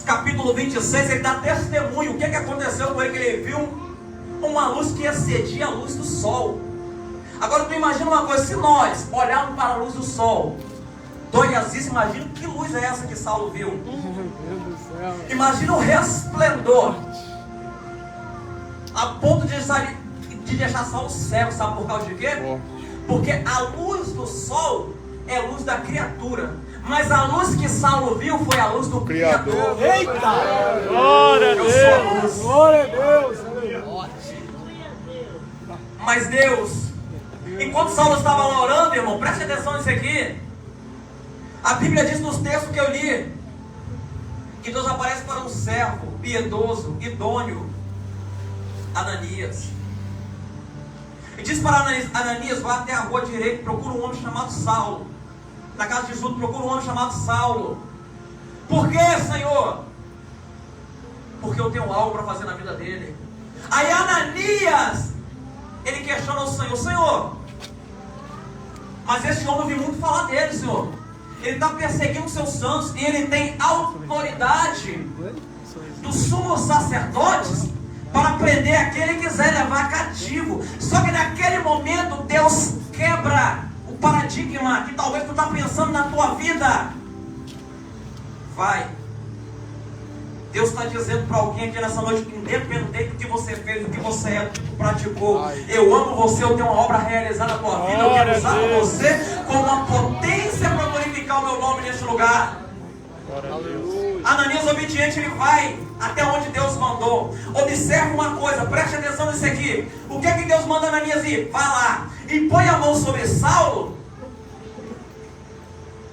capítulo 26, ele dá testemunho. O que aconteceu com ele? Que ele viu uma luz que excedia a luz do sol. Agora tu imagina uma coisa: se nós olharmos para a luz do sol, Dona Aziz, imagina que luz é essa que Saulo viu. Imagina o resplendor, a ponto de deixar Saulo cego. Sabe por causa de quê? Porque a luz do sol é a luz da criatura, mas a luz que Saulo viu foi a luz do Criador. Eita! Glória a Eu sou a luz. Deus! Glória a Deus! Mas Deus, enquanto Saulo estava lá orando, irmão, preste atenção nisso aqui. A Bíblia diz nos textos que eu li, que Deus aparece para um servo piedoso, idôneo, Ananias. E diz para Ananias: vá até a rua direita, procura um homem chamado Saulo. Na casa de Judas, procura um homem chamado Saulo. Por quê, Senhor? Porque eu tenho algo para fazer na vida dele. Aí Ananias, ele questiona o Senhor: Senhor, mas esse homem, eu ouvi muito falar dele, Senhor. Ele está perseguindo seus santos e ele tem autoridade dos sumos sacerdotes para prender aquele que quiser levar cativo. Só que naquele momento Deus quebra o paradigma que talvez tu está pensando na tua vida. Vai. Deus está dizendo para alguém aqui nessa noite, independente do que você fez, do que você é, do que tu praticou, eu amo você, eu tenho uma obra a realizar na tua vida, eu quero usar você como uma potência para glorificar o meu nome neste lugar. Ananias, obediente, ele vai até onde Deus mandou. Observe uma coisa, preste atenção nisso aqui. O que é que Deus manda Ananias ir? Vai lá e põe a mão sobre Saulo,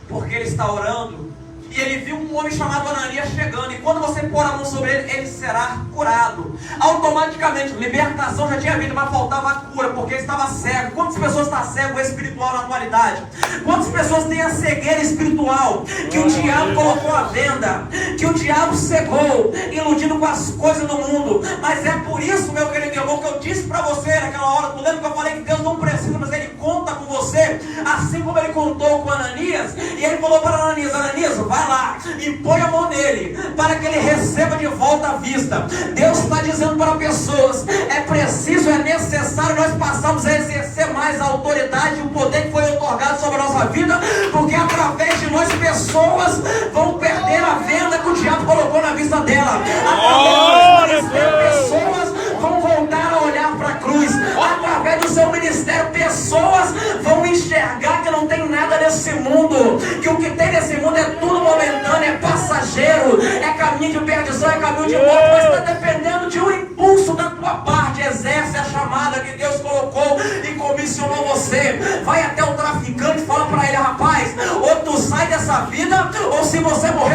porque ele está orando. E ele viu um homem chamado Ananias chegando. E quando você pôr a mão sobre ele, ele será curado. Automaticamente, libertação já tinha vindo, mas faltava a cura, porque ele estava cego. Quantas pessoas estão cego espiritual na atualidade? Quantas pessoas têm a cegueira espiritual? Que o diabo colocou à venda, que o diabo cegou, iludindo com as coisas do mundo. Mas é por isso, meu querido irmão, que eu disse para você naquela hora, tu lembra que eu falei que Deus não precisa, mas ele conta com você, assim como ele contou com Ananias. E ele falou para Ananias: Ananias, vai lá e põe a mão nele, para que ele receba de volta a vista. Deus está dizendo para pessoas: é preciso, é necessário nós passarmos a exercer mais a autoridade e o poder que foi otorgado sobre a nossa vida, porque através de nós pessoas vão perder a venda que o diabo colocou na vista dela. Através do ministério, pessoas vão voltar a olhar para a cruz. Através do seu ministério, pessoas vão enxergar que não tem nada nesse mundo, que o que tem nesse mundo é tudo momentâneo, é passageiro, é caminho de perdição, é caminho de morte, mas está dependendo de um impulso da tua parte. Exerce a chamada que Deus colocou e comissionou você. Vai até o traficante e fala para ele: rapaz, ou tu sai dessa vida, ou se você morrer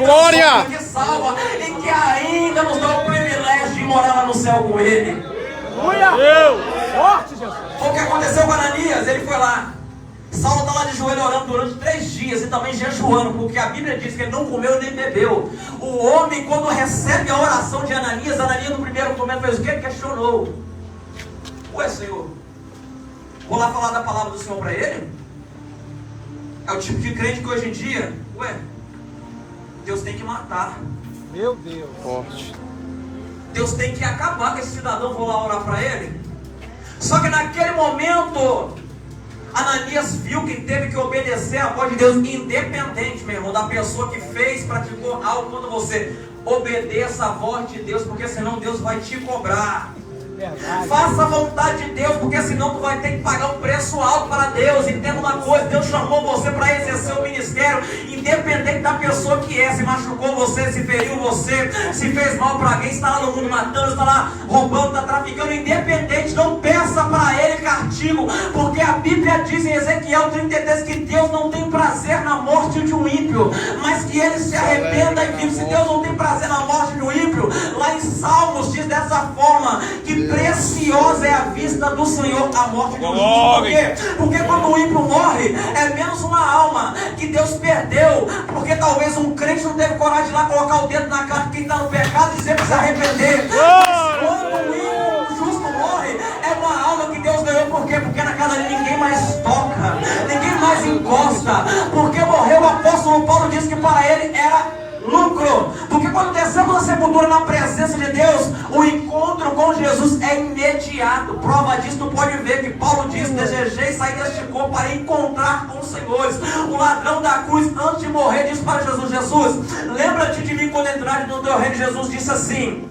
glória! transforma, que salva e que ainda nos dá o privilégio de morar lá no céu com Ele. Deus! Forte, Jesus! Foi o que aconteceu com Ananias, ele foi lá. Saulo está lá de joelho orando durante 3 dias e também jejuando, porque a Bíblia diz que ele não comeu nem bebeu. O homem, quando recebe a oração de Ananias, Ananias no primeiro momento fez o quê? Questionou. Ué, Senhor, vou lá falar da palavra do Senhor para ele? É o tipo de crente que hoje em dia, ué, Deus tem que matar. Meu Deus! Forte! Deus tem que acabar com esse cidadão, vou lá orar para ele. Só que naquele momento, Ananias viu que teve que obedecer à voz de Deus, independente, meu irmão, da pessoa que fez, praticou algo quando você obedeça à voz de Deus, porque senão Deus vai te cobrar. Verdade. Faça a vontade de Deus, porque senão tu vai ter que pagar um preço alto para Deus. Entenda uma coisa, Deus chamou você para exercer o ministério, independente da pessoa que é. Se machucou você, se feriu você, se fez mal para alguém, está lá no mundo matando, está lá roubando, está traficando, independente, não peça para ele castigo, porque a Bíblia diz em Ezequiel 33 que Deus não tem prazer na morte de um ímpio, mas que ele se arrependa e vive. Se Deus não tem prazer na morte de um ímpio, lá em Salmos diz dessa forma, que preciosa é a vista do Senhor a morte de um ímpio. Por quê? Porque quando o ímpio morre, é menos uma alma que Deus perdeu, porque talvez um crente não teve coragem de ir lá colocar o dedo na cara de quem está no pecado e dizer para se arrepender. Mas quando o ímpio, o justo morre, é uma alma que Deus ganhou. Por quê? Porque na casa dele ninguém mais toca, ninguém mais encosta, porque morreu. O apóstolo Paulo disse que para ele era lucro, porque quando descemos na sepultura na presença de Deus, o encontro com Jesus é imediato. Prova disso, tu pode ver que Paulo diz: desejei sair deste corpo para encontrar com os senhores. O ladrão da cruz, antes de morrer, disse para Jesus: Jesus, lembra-te de mim quando entrares no teu reino. Jesus disse assim: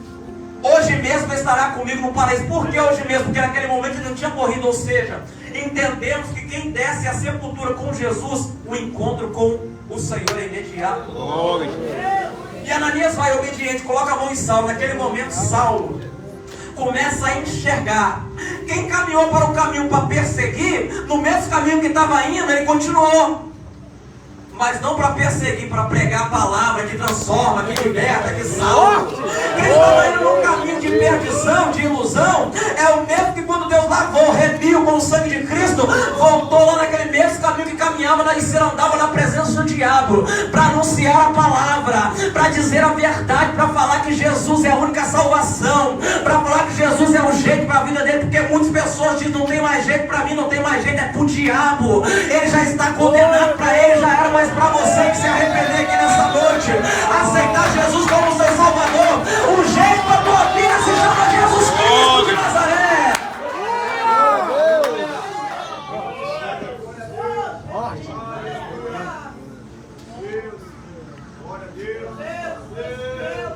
hoje mesmo estará comigo no paraíso. Por que hoje mesmo? Porque naquele momento ele não tinha morrido. Ou seja, entendemos que quem desce à sepultura com Jesus, o encontro com o Senhor é imediato. E Ananias vai obediente, coloca a mão em Saulo. Naquele momento Saulo começa a enxergar. Quem caminhou para o caminho para perseguir, no mesmo caminho que estava indo, ele continuou. Mas não para perseguir, para pregar a palavra que transforma, que liberta, que salva. Quem estava indo num caminho de perdição, de ilusão, é o mesmo que quando Deus lavou, remiu com o sangue de Cristo, voltou lá naquele mesmo caminho que caminhava e se andava na presença do diabo, para anunciar a palavra, para dizer a verdade, para falar que Jesus é a única salvação, para falar que Jesus é o jeito para a vida dele, porque muitas pessoas dizem: não tem mais jeito para mim, não tem mais jeito, é para o diabo, ele já está condenado, para ele já era. Mas para você que se arrepender aqui nessa noite, aceitar Jesus como seu Salvador, o jeito da tua vida se chama Jesus Cristo de Nazaré.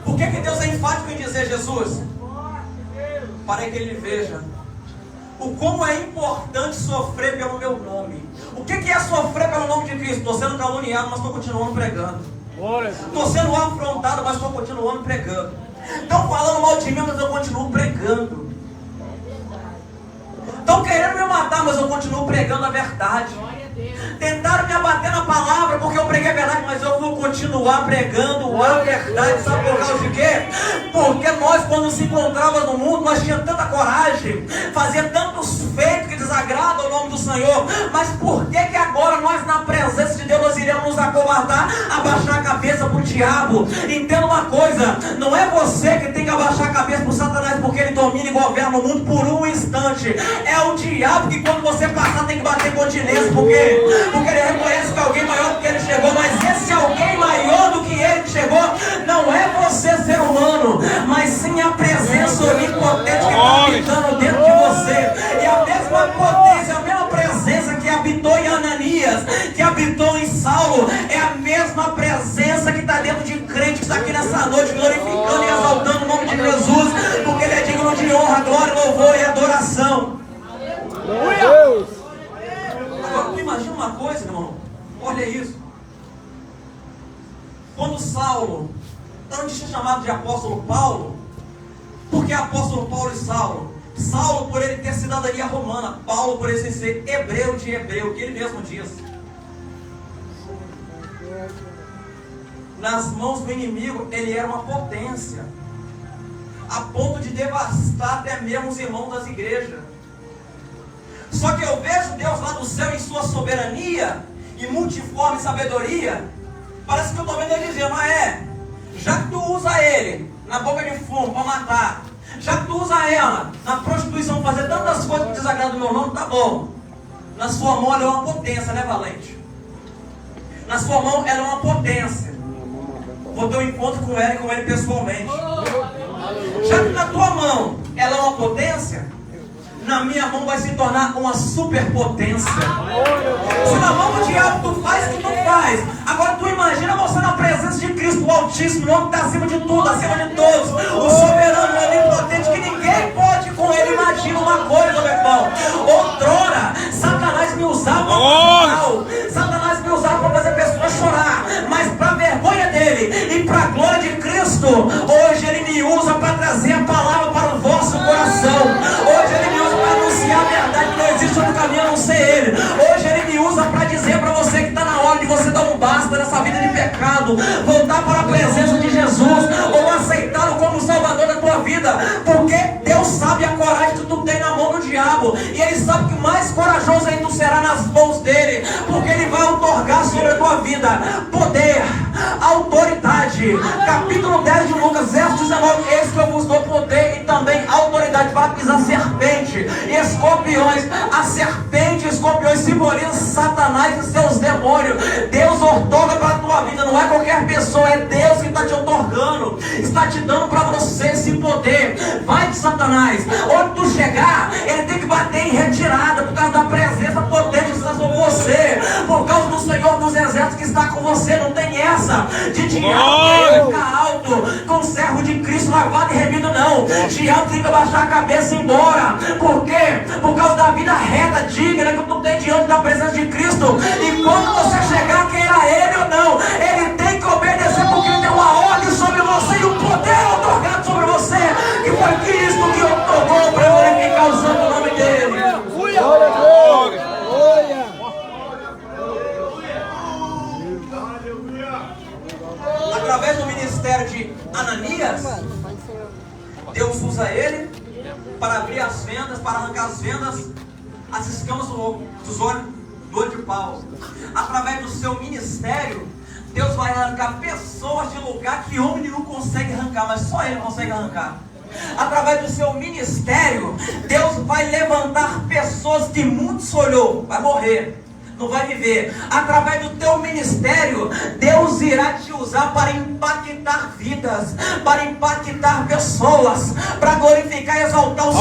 Por que Deus é enfático em dizer Jesus? Para que ele veja o como é importante sofrer pelo meu nome. O que é sofrer pelo nome de Cristo? Estou sendo caluniado, mas estou continuando pregando. Estou sendo afrontado, mas estou continuando pregando. Estão falando mal de mim, mas eu continuo pregando. Estão querendo me matar, mas eu continuo pregando a verdade. Tentaram me abater na palavra porque eu preguei a verdade, mas eu vou continuar pregando a verdade. Sabe por causa de quê? Porque nós, quando nos encontrávamos no mundo, nós tínhamos tanta coragem, fazia tantos feitos que desagradam o nome do Senhor. Mas por que agora nós, na presença de Deus, nós iremos nos acovardar, abaixar a cabeça para o diabo? Entenda uma coisa, não é você que tem que abaixar a cabeça para o Satanás, porque ele domina e governa o mundo por um instante. É o diabo que quando você passar tem que bater continência. Por quê? Porque ele reconhece que alguém maior do que ele chegou. Mas esse alguém maior do que ele que chegou não é você, ser humano, mas sim a presença onipotente que está habitando dentro de você. E a mesma potência, a mesma presença que habitou em Ananias, que habitou em Saulo, é a mesma presença que está dentro de crente que está aqui nessa noite, glorificando e exaltando o nome de Jesus, porque ele é digno de honra, glória, louvor e adoração. Deus. Agora tu imagina uma coisa, irmão. Olha isso. Quando Saulo, antes de ser chamado de apóstolo Paulo, porque apóstolo Paulo e Saulo? Saulo por ele ter cidadania romana, Paulo por ele ser hebreu de hebreu, que ele mesmo diz. nas mãos do inimigo, ele era uma potência, a ponto de devastar até mesmo os irmãos das igrejas. Só que eu vejo Deus lá do céu em sua soberania e multiforme sabedoria. Parece que eu estou vendo ele dizendo: já que tu usa ele na boca de fumo para matar, já que tu usa ela na prostituição, fazer tantas coisas que desagradam o meu nome, tá bom. Na sua mão ela é uma potência, né, valente? Na sua mão ela é uma potência. Vou ter um encontro com ela e com ele pessoalmente. Já que na tua mão ela é uma potência, na minha mão vai se tornar uma superpotência. Se na mão do diabo tu faz o que tu faz, agora tu imagina você na presença de Cristo, o Altíssimo, o nome que está acima de tudo, acima de todos, o soberano, o onipotente, que ninguém pode com ele. Imagina uma coisa, meu irmão. Outrora, Satanás me usava para mal, Satanás me usava para fazer pessoas chorar, mas para a vergonha dele e para a glória de Cristo, hoje ele me usa para trazer a palavra para o vosso coração. Hoje ele me usa para anunciar a verdade, que não existe outro caminho a não ser ele. Hoje ele me usa para dizer para você que está na hora de você dar um basta nessa vida de pecado, voltar para a presença de Jesus, ou aceitá-lo como Salvador da tua vida, porque Deus sabe a coragem que tu tem na mão do diabo, e ele sabe que mais corajoso ainda tu será nas mãos dele, porque ele vai outorgar sobre a tua vida poder, autoridade. Capítulo 10 de Lucas, verso 19: eis que eu vos dou poder e também autoridade para pisar serpente e escorpiões. A serpente e escorpiões simbolizam Satanás e seus demônios. Deus outorga para a tua vida, não é qualquer pessoa, é Deus que está te outorgando, está te dando para você esse poder. Vai de Satanás, onde tu chegar, ele tem que bater em retirada, por causa da presença potente que está sobre você, por causa do Senhor dos Exércitos que está com você. Não tem essa de diabo ficar alto com o servo de Cristo lavado e remido, não. Diabo tem que baixar a cabeça e ir embora. Por quê? Por causa da vida reta, digna que tu tem diante da presença de Cristo. E quando você chegar, queira ele ou não, ele tem que obedecer, porque ele tem uma ordem sobre você e um poder otorgado sobre você, que foi Cristo que otorgou para glorificar o santo nome dele. Através do ministério de Ananias, Deus usa ele para abrir as vendas, para arrancar as vendas, as escamas dos olhos do olho de Paulo. Através do seu ministério, Deus vai arrancar pessoas de lugar que homem não consegue arrancar, mas só ele consegue arrancar. Através do seu ministério, Deus vai levantar pessoas que muitos olhou, vai morrer, não vai viver. Através do teu ministério, Deus irá te usar para impactar vidas, para impactar pessoas, para glorificar e exaltar o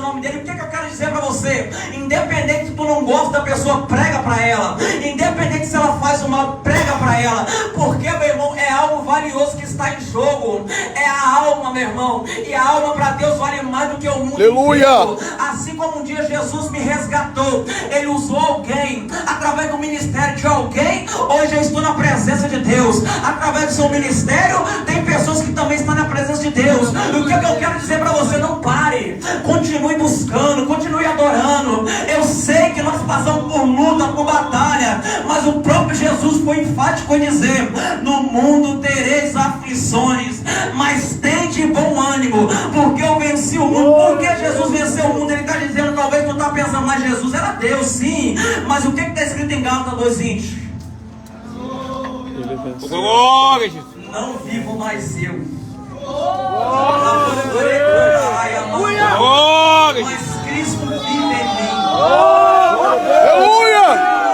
nome dele. O que eu quero dizer para você? Independente se tu não gosta da pessoa, prega para ela. Independente se ela faz o mal, prega para ela. Porque, meu irmão, é algo valioso que está em jogo. É a alma, meu irmão. E a alma para Deus vale mais do que o mundo inteiro. Assim como um dia Jesus me resgatou, ele usou alguém, através do ministério de alguém, hoje eu estou na presença de Deus. Através do seu ministério, tem pessoas que também estão na presença de Deus. E o que eu quero dizer para você? Não pare, continue buscando, continue adorando. Eu sei que nós passamos por luta, por batalha, mas o próprio Jesus foi enfático em dizer: no mundo tereis aflições, mas tende bom ânimo, porque eu venci o mundo. Por que Jesus venceu o mundo? Ele está dizendo, talvez tu está pensando, mas Jesus era Deus, sim, mas o que está escrito em Gálatas 2:20? Não vivo mais eu, mas Cristo vive em mim.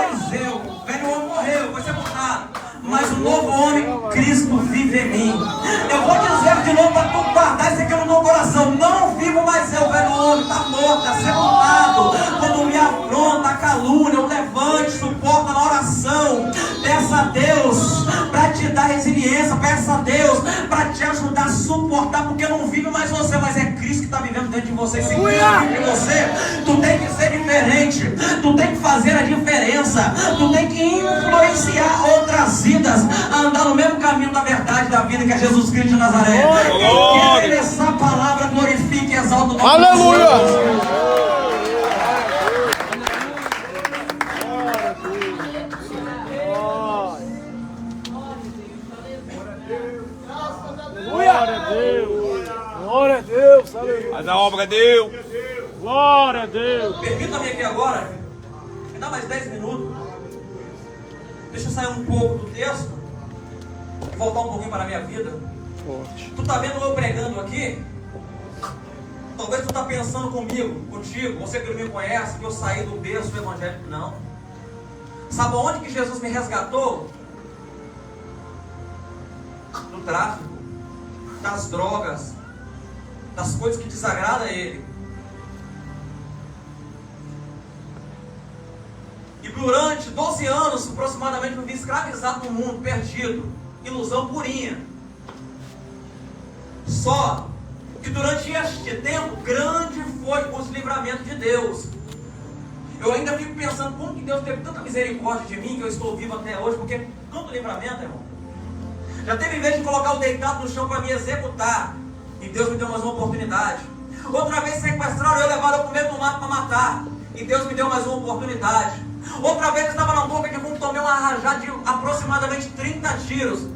Mas eu, velho homem morreu, foi sepultado, mas o novo homem, Cristo vive em mim. Eu vou dizer de novo para tu guardar isso aqui no teu coração: não vivo mais eu, velho homem, está morto, está sepultado. Quando me afronta a calúnia, eu levante, suporta na oração. Peça a Deus para te dar resiliência, peça a Deus para te ajudar a suportar, porque não vive mais você, mas é Cristo que está vivendo dentro de você. Se Cristo vive em você, tu tem que ser diferente, tu tem que fazer a diferença, tu tem que influenciar outras vidas a andar no mesmo caminho da verdade da vida, que é Jesus Cristo de Nazaré. Quem quer essa palavra, glorifique e exalta o nome de Jesus. Deus. Glória a Deus. Aleluia. Mas a obra deu. Glória a Deus. Permita-me aqui agora, me dá mais 10 minutos. Deixa eu sair um pouco do texto e voltar um pouquinho para a minha vida. Forte. Tu tá vendo eu pregando aqui? Talvez tu tá pensando contigo, você que não me conhece, que eu saí do berço do evangelho. Não. Sabe onde que Jesus me resgatou? Do tráfico, das drogas, das coisas que desagradam a Ele. E durante 12 anos, aproximadamente, eu vivi escravizado no mundo, perdido, ilusão purinha. Só que durante este tempo, grande foi os livramentos de Deus. Eu ainda fico pensando como que Deus teve tanta misericórdia de mim, que eu estou vivo até hoje, porque tanto livramento, irmão. Já teve vez de colocar o deitado no chão para me executar, e Deus me deu mais uma oportunidade. Outra vez sequestraram eu, levaram no meio do mato para matar, e Deus me deu mais uma oportunidade. Outra vez eu estava na boca de fumo, tomei uma rajada de aproximadamente 30 tiros,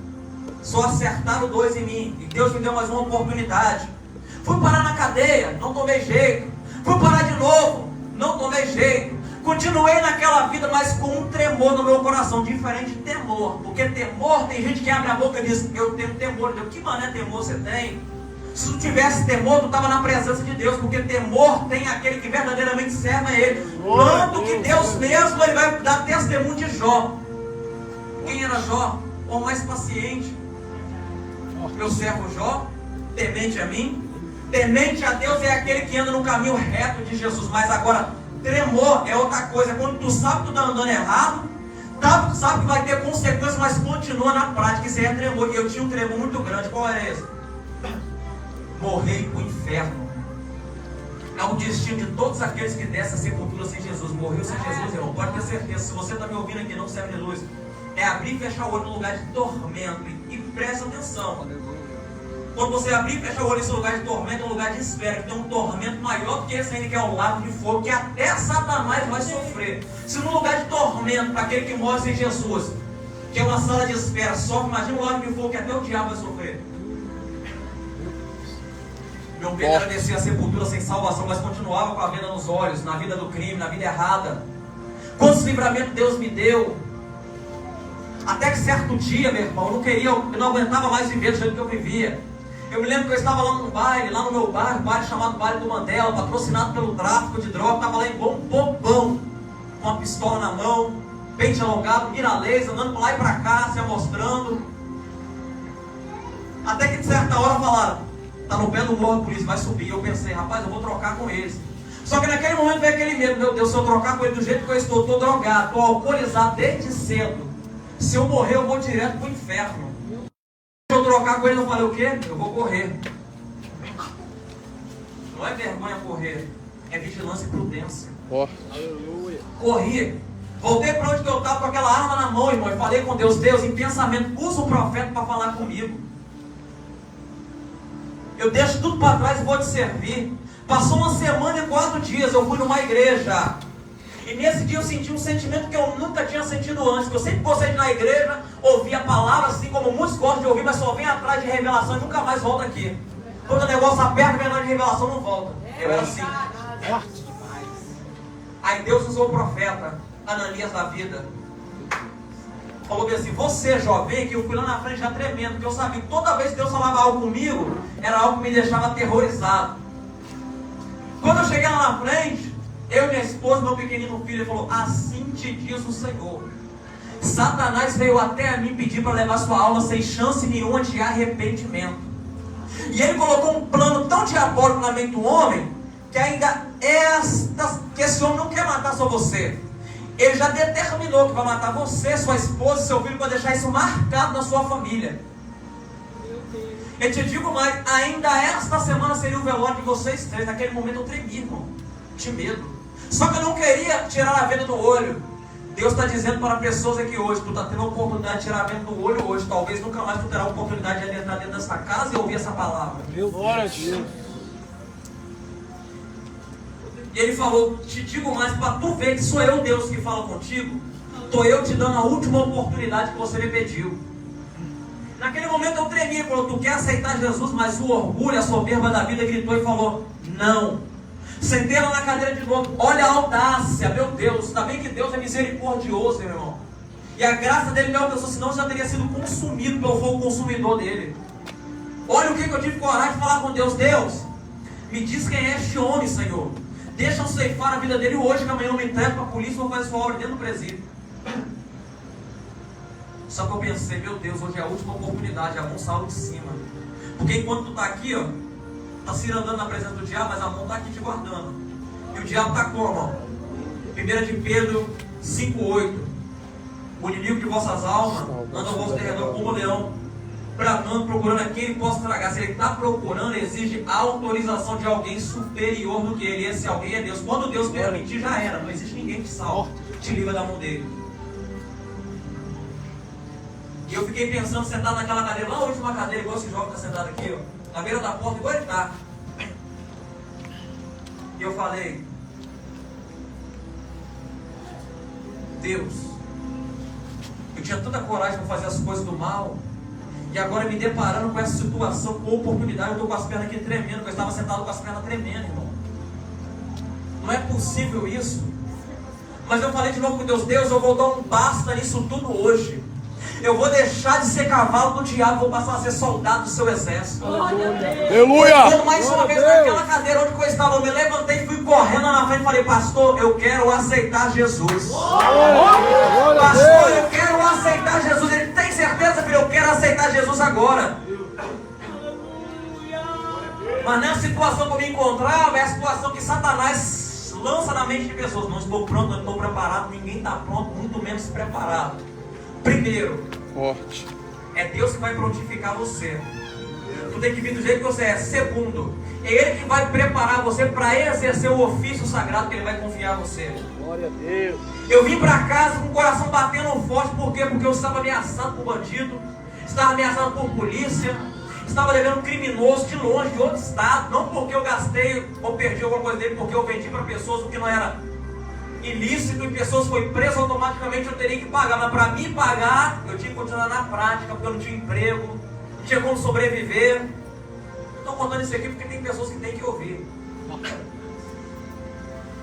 só acertaram 2 em mim, e Deus me deu mais uma oportunidade. Fui parar na cadeia, não tomei jeito. Fui parar de novo, não tomei jeito. Continuei naquela vida, mas com um tremor no meu coração, diferente de temor. Porque temor, tem gente que abre a boca e diz, eu tenho temor. Eu, que mané temor você tem? Se tu tivesse temor, tu estava na presença de Deus. Porque temor tem aquele que verdadeiramente serve a Ele. Tanto que Deus mesmo, Ele vai dar testemunho de Jó. Quem era Jó? O mais paciente. Meu servo Jó, temente a mim. Temente a Deus é aquele que anda no caminho reto de Jesus. Mas agora, tremor é outra coisa. Quando tu sabe que tu está andando errado, tu sabe que vai ter consequências, mas continua na prática. Isso aí é tremor. E eu tinha um tremor muito grande. Qual era esse? Morrer para o inferno. É o destino de todos aqueles que descem a sepultura sem Jesus. Morreu sem Jesus, irmão. Pode ter certeza. Se você está me ouvindo aqui, não serve de luz. É abrir e fechar o olho no lugar de tormento. E presta atenção. Quando você abrir e fechar o olho nesse lugar de tormento, é um lugar de espera, que tem um tormento maior do que esse ainda, que é o lago de fogo, que até Satanás vai sofrer. Se no lugar de tormento, para aquele que morre sem Jesus, que é uma sala de espera, sofre, imagina um lago de fogo que até o diabo vai sofrer. Meu medo era descer a sepultura sem salvação, mas continuava com a venda nos olhos, na vida do crime, na vida errada. Quantos livramentos Deus me deu? Até que certo dia, meu irmão, eu não aguentava mais viver do jeito que eu vivia. Eu me lembro que eu estava lá num baile, lá no meu bairro, um baile chamado Baile do Mandela, patrocinado pelo tráfico de droga. Estava lá em bom bobão, com uma pistola na mão, pente alongado, mira laser, andando para lá e para cá, se amostrando. Até que de certa hora falaram, está no pé do morro, por isso vai subir. Eu pensei, rapaz, eu vou trocar com eles. Só que naquele momento veio aquele medo, meu Deus, se eu trocar com ele do jeito que eu estou drogado, estou alcoolizado desde cedo. Se eu morrer, eu vou direto para o inferno. Se eu trocar com ele, eu falei o quê? Eu vou correr. Não é vergonha correr, é vigilância e prudência. Aleluia. Corri. Voltei para onde eu estava com aquela arma na mão, irmão, e falei com Deus, Deus, em pensamento, usa o profeta para falar comigo. Eu deixo tudo para trás e vou te servir. Passou 1 semana e 4 dias, eu fui numa igreja. E nesse dia eu senti um sentimento que eu nunca tinha sentido antes. Que eu sempre gostei de ir na igreja, ouvir a palavra, assim como muitos gostam de ouvir, mas só vem atrás de revelação e nunca mais volta aqui. Quando o negócio aperta, vem atrás de revelação, não volta. Eu era assim. Aí Deus usou o profeta Ananias da vida. Falou assim, você jovem, que eu fui lá na frente já tremendo, porque eu sabia que toda vez que Deus falava algo comigo, era algo que me deixava aterrorizado. Quando eu cheguei lá na frente, eu, minha esposa, meu pequenino filho, ele falou, assim te diz o Senhor. Satanás veio até a mim pedir para levar sua alma sem chance nenhuma de arrependimento. E ele colocou um plano tão diabólico na mente do homem, que ainda que esse homem não quer matar só você. Ele já determinou que vai matar você, sua esposa e seu filho, para deixar isso marcado na sua família. Eu te digo mais, ainda esta semana seria o velório de vocês três. Naquele momento eu tremi, irmão, de medo. Só que eu não queria tirar a venda do olho. Deus está dizendo para pessoas aqui hoje, tu está tendo a oportunidade de tirar a venda do olho hoje. Talvez nunca mais tu terá a oportunidade de entrar dentro dessa casa e ouvir essa palavra. Glória a Deus. E ele falou, te digo mais, para tu ver que sou eu Deus que fala contigo, estou eu te dando a última oportunidade que você me pediu. Naquele momento eu tremi, ele falou, tu quer aceitar Jesus? Mas o orgulho, a soberba da vida gritou e falou, não. Sentei ela na cadeira de novo. Olha a audácia, meu Deus. Está bem que Deus é misericordioso, meu irmão. E a graça dele me alcançou, senão já teria sido consumido pelo fogo consumidor dele. Olha o que eu tive coragem de falar com Deus. Deus, me diz quem é este homem, Senhor. Deixa eu ceifar a vida dele hoje, que amanhã eu me entrego para a polícia e vou fazer sua obra dentro do presídio. Só que eu pensei, meu Deus, hoje é a última oportunidade, a mão saiu de cima. Porque enquanto tu está aqui, ó, está se andando na presença do diabo, mas a mão está aqui te guardando. E o diabo está como? Ó? 1 de Pedro 5,8. O inimigo de vossas almas anda ao vosso derredor como leão, bramando, procurando a quem ele possa tragar. Se ele está procurando, exige a autorização de alguém superior do que ele. Esse alguém é Deus. Quando Deus permitir, já era. Não existe ninguém que salva, te livra da mão dele. E eu fiquei pensando, sentado naquela cadeira, lá a última cadeira, igual esse jovem está sentado aqui, ó, na beira da porta, igual ele está. E eu falei, Deus, eu tinha tanta coragem para fazer as coisas do mal, e agora me deparando com essa situação, com oportunidade, eu estou com as pernas aqui tremendo, porque eu estava sentado com as pernas tremendo, irmão. Não é possível isso. Mas eu falei de novo com Deus, Deus, eu vou dar um basta nisso tudo hoje. Eu vou deixar de ser cavalo do diabo, vou passar a ser soldado do seu exército. Aleluia! Quando mais uma vez naquela cadeira onde eu estava, eu me levantei e fui correndo lá na frente e falei, pastor, eu quero aceitar Jesus. Pastor, eu quero aceitar Jesus. Ele tem certeza, filho? Eu quero aceitar Jesus agora. Mas nessa situação que eu me encontrava, é a situação que Satanás lança na mente de pessoas. Não estou pronto, não estou preparado, ninguém está pronto, muito menos preparado. Primeiro, Forte. é Deus que vai prontificar você. Tu tem que vir do jeito que você é. Segundo, é Ele que vai preparar você para exercer o ofício sagrado que Ele vai confiar a você. Glória a Deus. Eu vim para casa com o coração batendo forte. Por quê? Porque eu estava ameaçado por bandido, estava ameaçado por polícia, estava devendo um criminoso de longe, de outro estado. Não porque eu gastei ou perdi alguma coisa dele, porque eu vendi para pessoas o que não era ilícito e pessoas foram presas, automaticamente eu teria que pagar. Mas para me pagar, eu tinha que continuar na prática, porque eu não tinha emprego, não tinha como sobreviver. Estou contando isso aqui porque tem pessoas que têm que ouvir.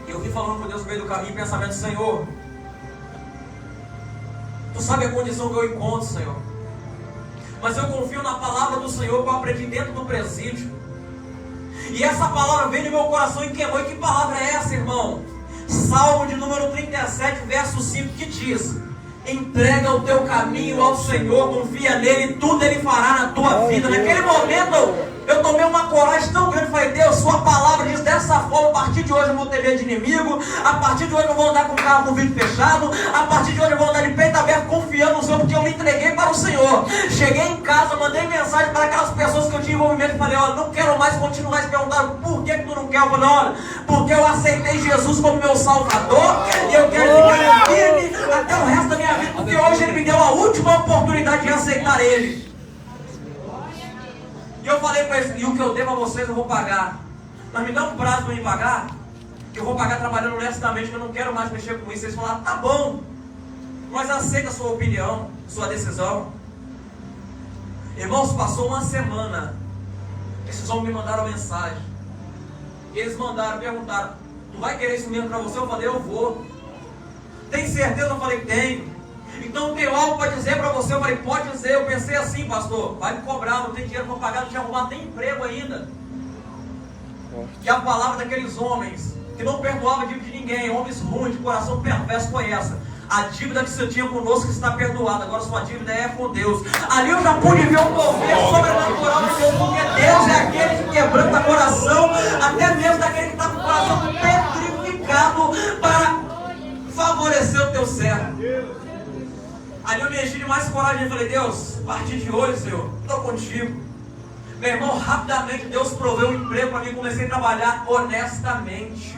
E eu vim falando com Deus no meio do caminho, pensamento, Senhor, Tu sabe a condição que eu encontro, Senhor. Mas eu confio na palavra do Senhor que eu aprendi dentro do presídio. E essa palavra veio no meu coração e queimou. E que palavra é essa, irmão? Salmo de número 37, verso 5, que diz: entrega o teu caminho ao Senhor, confia nele, tudo Ele fará na tua vida. Naquele momento eu tomei uma coragem tão grande, falei, Deus, sua palavra diz dessa forma, a partir de hoje eu vou ter medo de inimigo, a partir de hoje eu vou andar com o carro com vidro fechado, a partir de hoje eu vou andar de peito aberto, confiando no Senhor, porque eu me entreguei para o Senhor. Cheguei em casa, mandei mensagem para aquelas pessoas que eu tinha envolvimento, e falei, olha, não quero mais continuar. Eles perguntaram, por que tu não quer? Eu falei, olha, porque eu aceitei Jesus como meu Salvador, e eu quero ficar firme até o resto da minha vida, porque hoje Ele me deu a última oportunidade de aceitar Ele. E eu falei para eles, e o que eu devo a vocês eu vou pagar. Mas me dá um prazo para me pagar, que eu vou pagar trabalhando honestamente, que eu não quero mais mexer com isso. Eles falaram, tá bom, mas aceita a sua opinião, sua decisão. Irmãos, passou uma semana, esses homens me mandaram mensagem. Eles mandaram, perguntaram, tu vai querer isso mesmo para você? Eu falei, eu vou. Tem certeza? Eu falei, tenho. Então tem algo para dizer para você? Eu falei, pode dizer. Eu pensei assim, pastor, vai me cobrar, não tem dinheiro para pagar, não tinha arrumado nem emprego ainda. E a palavra daqueles homens que não perdoavam a dívida de ninguém, homens ruins, de coração perverso, foi essa: a dívida que você tinha conosco está perdoada, agora sua dívida é com Deus. Ali eu já pude ver um mover sobrenatural de Deus, porque Deus é aquele que quebranta o coração, até mesmo daquele que está com o coração petrificado, para favorecer o teu servo. Ali eu me enchi de mais coragem e falei, Deus, a partir de hoje, Senhor, estou contigo. Meu irmão, rapidamente Deus proveu um emprego para mim e comecei a trabalhar honestamente.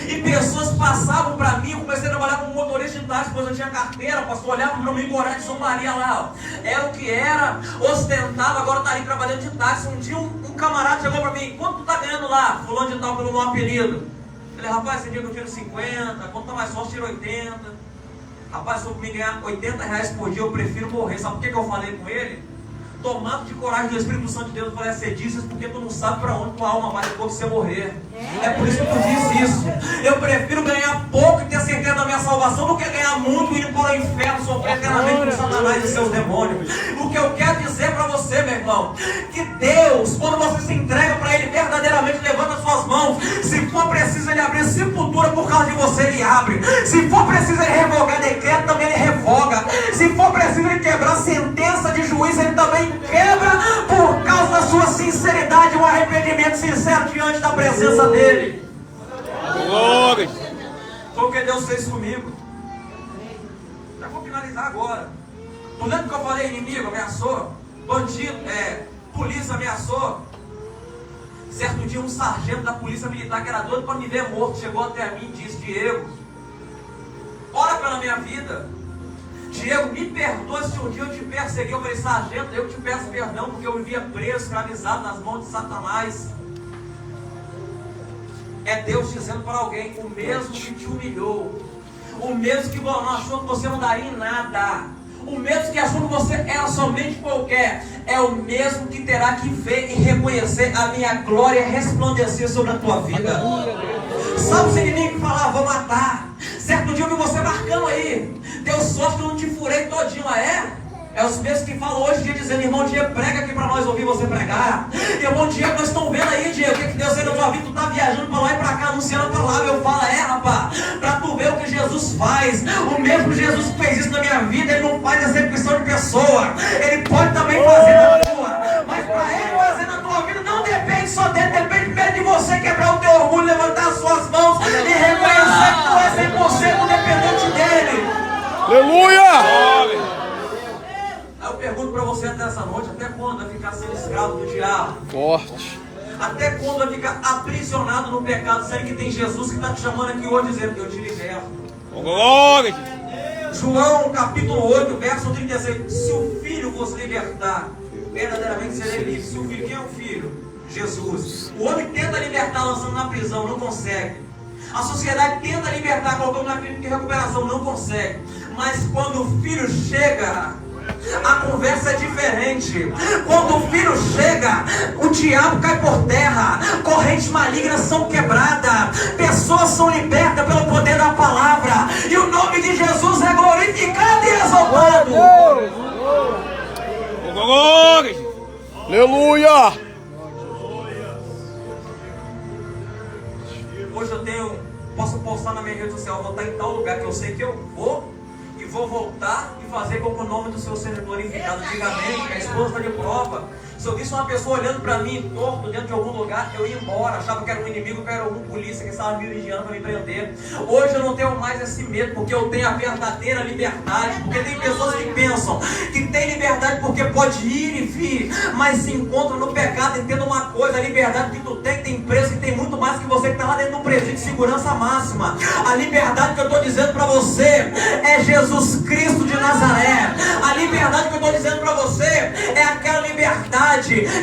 E pessoas passavam para mim, eu comecei a trabalhar como motorista de táxi, pois eu tinha carteira, pastor, olhava para mim, morar de São Maria lá, ó. Era o que era, ostentava, agora está ali trabalhando de táxi. Um dia um camarada chegou para mim, quanto tu tá ganhando lá? Fulano de tal, pelo meu apelido. Eu falei, rapaz, esse dia que eu tiro 50, quando tá mais forte, tiro 80. Rapaz, se eu me ganhar R$80 por dia, eu prefiro morrer. Sabe por que eu falei com ele? tomado de coragem do Espírito Santo de Deus, eu falei, você diz isso porque tu não sabe para onde tua alma vai depois que você morrer. É por isso que tu diz isso. Eu prefiro ganhar pouco e ter certeza da minha salvação do que ganhar muito e ir para o inferno, sofrer eternamente com Satanás e seus demônios. O que eu quero dizer para você, meu irmão, que Deus, quando você se entrega para Ele verdadeiramente, levanta as suas mãos. Se for preciso Ele abrir sepultura por causa de você, Ele abre. Se for preciso Ele revogar decreto, também Ele revoga. Se for preciso Ele quebrar sentença de juízo, Ele também quebra por causa da sua sinceridade, um arrependimento sincero diante da presença dEle. Glória. Foi o que Deus fez comigo. Já vou finalizar agora. Tu lembra que eu falei, inimigo ameaçou? Bandido, polícia ameaçou? Certo dia um sargento da polícia militar que era doido para me ver morto chegou até mim e disse, Diego, ora pela minha vida. Diego, me perdoe se um dia eu te persegui. Eu falei, sargento, eu te peço perdão porque eu vivia preso, escravizado nas mãos de Satanás. É Deus dizendo para alguém, o mesmo que te humilhou, o mesmo que achou que você não daria em nada, o mesmo que achou que você era somente qualquer, é o mesmo que terá que ver e reconhecer a minha glória resplandecer sobre a tua vida. Sabe os inimigos que falavam, vou matar. Certo dia eu vi você marcando aí. Deu sorte que eu não te furei todinho, É os mesmos que falam hoje em dia dizendo, irmão Diego, prega aqui para nós ouvir você pregar. Irmão Diego, nós estamos vendo aí, Diego, o que Deus fez na tua vida? Tu tá viajando para lá e para cá, anunciando a palavra. Eu falo, rapaz, para tu ver o que Jesus faz. O mesmo Jesus que fez isso na minha vida, Ele não faz execução de pessoa. Ele pode também fazer na tua. Mas para Ele fazer na tua vida, não depende só dele, depende primeiro de você quebrar o teu orgulho, levantar as suas mãos e reconhecer que tu é 100% dependente dEle. Aleluia! Aí eu pergunto para você até essa noite, até quando vai ficar sendo escravo do diabo? Forte. Até quando vai ficar aprisionado no pecado, sendo que tem Jesus que está te chamando aqui hoje dizendo que eu te liberto? Glória. João capítulo 8, verso 36. Se o Filho vos libertar, verdadeiramente serei livre. Se o Filho, quem é o Filho? Jesus. O homem tenta libertar lançando na prisão, não consegue. A sociedade tenta libertar colocando na clínica de recuperação, não consegue. Mas quando o Filho chega, a conversa é diferente. Quando o Filho chega, o diabo cai por terra, correntes malignas são quebradas, pessoas são libertas pelo poder da palavra, e o nome de Jesus é glorificado e exaltado. Glória. Aleluia. Hoje eu posso postar na minha rede social, vou estar em tal lugar que eu sei que eu vou voltar e fazer com que o nome do Senhor seja glorificado. Diga amém, que a esposa está de prova. Se eu visse uma pessoa olhando para mim torto dentro de algum lugar, eu ia embora, achava que era um inimigo, que era algum polícia que estava me vigiando para me prender. Hoje eu não tenho mais esse medo, porque eu tenho a verdadeira liberdade. Porque tem pessoas que pensam que tem liberdade porque pode ir e vir, mas se encontram no pecado. Entenda uma coisa, a liberdade que tu tem preço, que tem muito mais que você que está lá dentro do presídio de segurança máxima. A liberdade que eu estou dizendo para você é Jesus Cristo de Nazaré. A liberdade que eu estou dizendo para você é aquela liberdade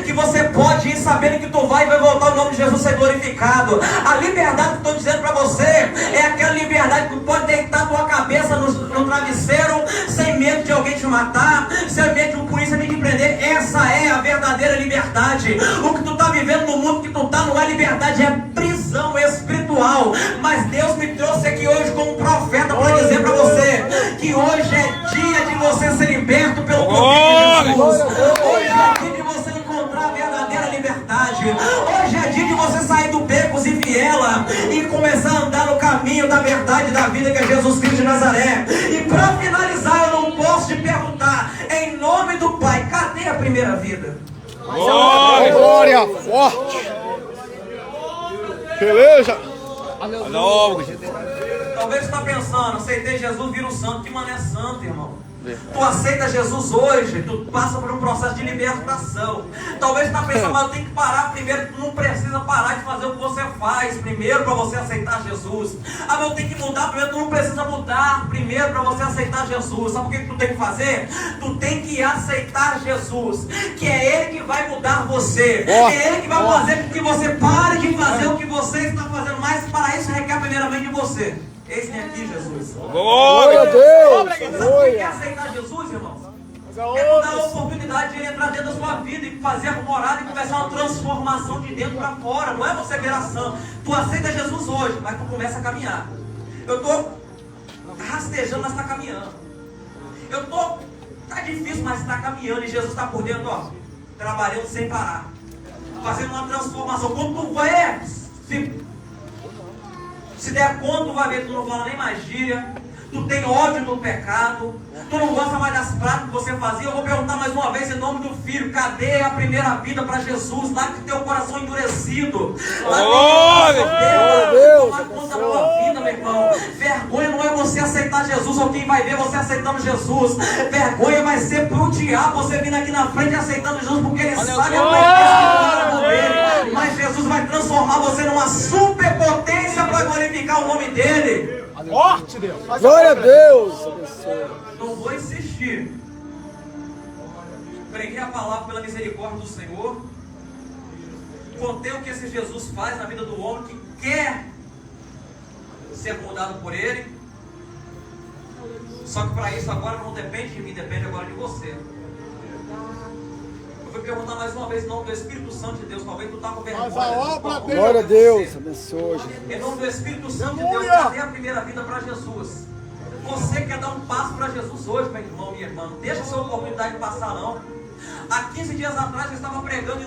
que você pode ir sabendo que tu vai voltar, o nome de Jesus ser glorificado. A liberdade que eu estou dizendo para você é aquela liberdade que tu pode deitar tua cabeça no travesseiro sem medo de alguém te matar, sem medo de um polícia vir te prender. Essa é a verdadeira liberdade. O que tu está vivendo no mundo que tu está não é liberdade, é prisão espiritual. Mas Deus me trouxe aqui hoje como profeta para dizer para você que hoje é dia de você ser liberto pelo poder de Jesus. Hoje é dia de você encontrar a verdadeira liberdade. Hoje é dia de você sair do becos e viela e começar a andar no caminho da verdade da vida, que é Jesus Cristo de Nazaré. E para finalizar, eu não posso te perguntar, em nome do Pai, cadê a primeira vida? Glória. Glória. Forte. Beleza. Talvez você está pensando, aceitei Jesus, vira o santo. Que mané santo, irmão? Tu aceita Jesus hoje, tu passa por um processo de libertação. Talvez você está pensando, mas eu tenho que parar primeiro. Tu não precisa parar de fazer o que você faz primeiro para você aceitar Jesus. Ah, mas eu tenho que mudar primeiro. Tu não precisa mudar primeiro para você aceitar Jesus. Sabe o que tu tem que fazer? Tu tem que aceitar Jesus, que é Ele que vai mudar você. É Ele que vai fazer com que você pare de fazer o que você está fazendo. Mas para isso requer primeiramente de você. Eis-me aqui, Jesus. Glória a Deus. Sabe quem quer aceitar Jesus, irmão? Quero dar a oportunidade de ele entrar dentro da sua vida e fazer a morada e começar uma transformação de dentro para fora. Não é você viração. Tu aceita Jesus hoje, mas tu começa a caminhar. Eu estou rastejando, mas está caminhando. Tá difícil, mas está caminhando. E Jesus está por dentro, ó, trabalhando sem parar, fazendo uma transformação. Quando tu vai, se der conta, tu vai ver que tu não fala nem mais gíria. Tu tem ódio do pecado. Tu não gosta mais das práticas que você fazia. Eu vou perguntar mais uma vez em nome do Filho. Cadê a primeira vida para Jesus? Lá que tem o coração endurecido. Lá que Deus tomar conta da tua vida, meu irmão. Vergonha não é você aceitar Jesus ou quem vai ver você aceitando Jesus. Vergonha vai ser pro diabo você vir aqui na frente aceitando Jesus, porque ele sabe a dele. Mas Jesus vai transformar você numa superpotência para glorificar o nome dele. Forte, Deus. Glória a Deus. Não vou insistir. Preguei a palavra pela misericórdia do Senhor. Contei o que esse Jesus faz na vida do homem que quer ser mudado por ele. Só que para isso agora não depende de mim, depende agora de você. Eu vou perguntar mais uma vez em nome do Espírito Santo de Deus. Talvez tu tá com vergonha. Mas a obra dele. Glória a Deus. Abençoe, Jesus. Em nome do Espírito Santo de Deus, cadê a primeira vida para Jesus? Você quer dar um passo para Jesus hoje, meu irmão, minha irmã? Não deixa a sua oportunidade passar, não. Há 15 dias atrás eu estava pregando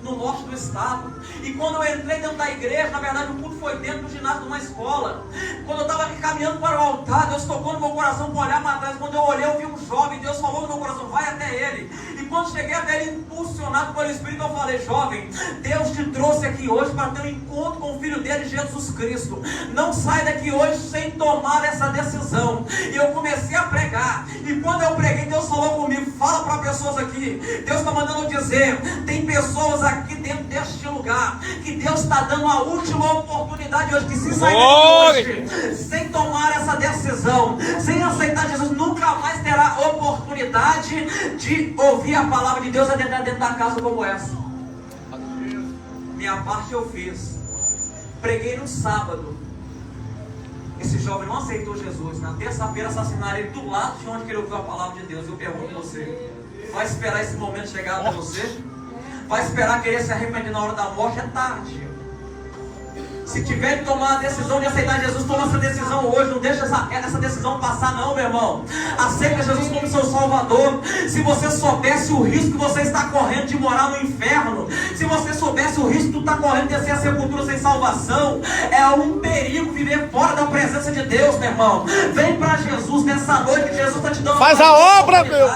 no norte do estado. E quando eu entrei dentro da igreja, na verdade o culto foi dentro do ginásio de uma escola. Quando eu estava caminhando para o altar, Deus tocou no meu coração para olhar para trás. Quando eu olhei, eu vi um jovem. Deus falou no meu coração, vai até ele. E quando cheguei até ele, impulsionado pelo Espírito, eu falei, jovem, Deus te trouxe aqui hoje para ter um encontro com o Filho dele, Jesus Cristo. Não sai daqui hoje sem tomar essa decisão. E eu comecei a pregar. E quando eu preguei, Deus falou comigo, fala para pessoas aqui. Deus está mandando dizer, tem pessoas aqui dentro deste lugar, que Deus está dando a última oportunidade hoje, que se sair daqui hoje, sem tomar essa decisão, sem aceitar Jesus, nunca mais terá oportunidade de ouvir a palavra de Deus dentro da casa como essa. Minha parte eu fiz. Preguei no sábado. Esse jovem não aceitou Jesus. Na terça-feira assassinaram ele do lado de onde ele ouviu a palavra de Deus. Eu pergunto a você, vai esperar esse momento chegar até você? Vai esperar querer se arrepender na hora da morte? É tarde. Se tiver de tomar a decisão de aceitar Jesus, toma essa decisão hoje. Não deixa essa decisão passar não, meu irmão. Aceita Jesus como seu Salvador. Se você soubesse o risco que você está correndo de morar no inferno, se você soubesse o risco que tu está correndo de descer a sepultura sem salvação, é um perigo viver fora da presença de Deus, meu irmão. Vem para Jesus nessa noite que Jesus está te dando. Faz a obra, meu.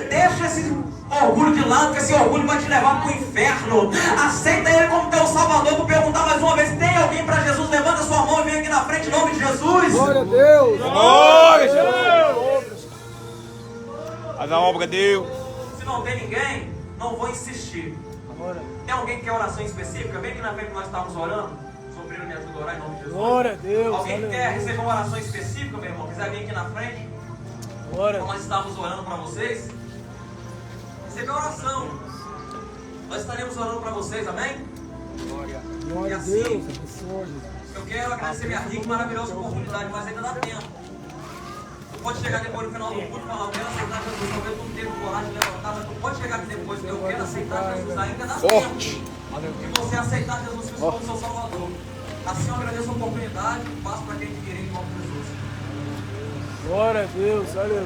Deixa esse orgulho de lado, que esse orgulho vai te levar para o inferno. Aceita ele como teu Salvador. Vou perguntar mais uma vez, tem alguém para Jesus? Levanta sua mão e vem aqui na frente em nome de Jesus. Glória a Deus. Glória a Deus. Faz a obra, Deus. Se não tem ninguém, não vou insistir. Tem alguém que quer oração específica? Vem aqui na frente que nós estamos orando. Sobrinho, me ajuda a orar em nome de Jesus. Glória a Deus. Alguém que quer receber uma oração específica, meu irmão? Quiser vir aqui na frente, como nós estávamos orando para vocês, receber oração. Nós estaremos orando para vocês, amém? Glória a assim, Deus. Abençoe. Eu quero agradecer minha rica e maravilhosa oportunidade, mas ainda dá tempo. Tu pode chegar depois no final do culto e falar, eu quero aceitar Jesus. Talvez tu não tenha coragem de levantar, mas tu pode chegar aqui depois, eu quero aceitar Jesus. Ainda dá tempo de você aceitar Jesus Cristo como seu Salvador. Assim eu agradeço a oportunidade e passo para quem te querer em nome de Jesus. Glória a Deus. Aleluia.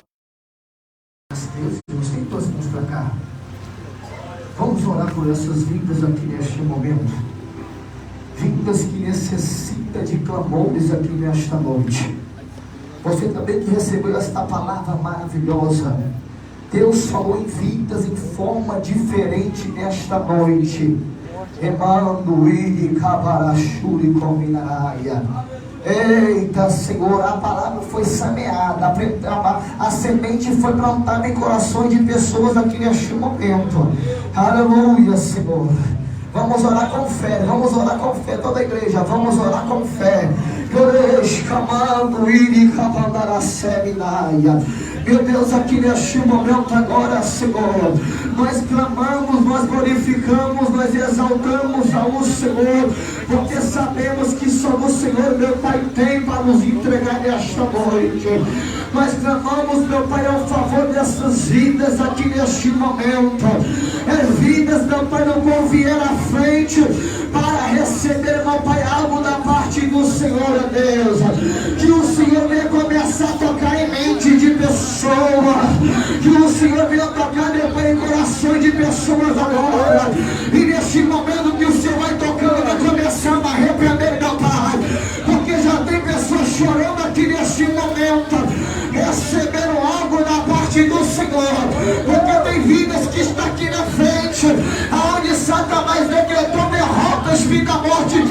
Deus, tem todas as mãos para cá. Vamos orar por essas vidas aqui neste momento. Vidas que necessitam de clamores aqui nesta noite. Você também que recebeu esta palavra maravilhosa. Deus falou em vidas em forma diferente nesta noite. Emanuí Cabarachuri Cominaraia. Eita, Senhor, a palavra foi semeada, a semente foi plantada em corações de pessoas aqui neste momento. Aleluia, Senhor. Vamos orar com fé, toda a igreja, vamos orar com fé. Meu Deus, aqui neste momento agora, Senhor, nós clamamos, nós glorificamos, nós exaltamos ao Senhor, porque sabemos que só o Senhor, meu Pai, tem para nos entregar nesta noite. Nós clamamos, meu Pai, ao favor dessas vidas aqui neste momento. Vidas, meu Pai, não vão vir à frente para receber, meu Pai, algo da parte do Senhor, Deus. Que o Senhor venha começar a tocar em mente de pessoas. Que o Senhor venha tocar, meu Pai, em corações de pessoas agora. E neste momento que o Senhor vai tocando, vai começando a repreender, meu Pai. Porque já tem pessoas chorando aqui neste momento, recebendo algo da parte do Senhor. Porque tem vidas que estão aqui na frente, aonde Satanás decretou derrotas, vida, morte,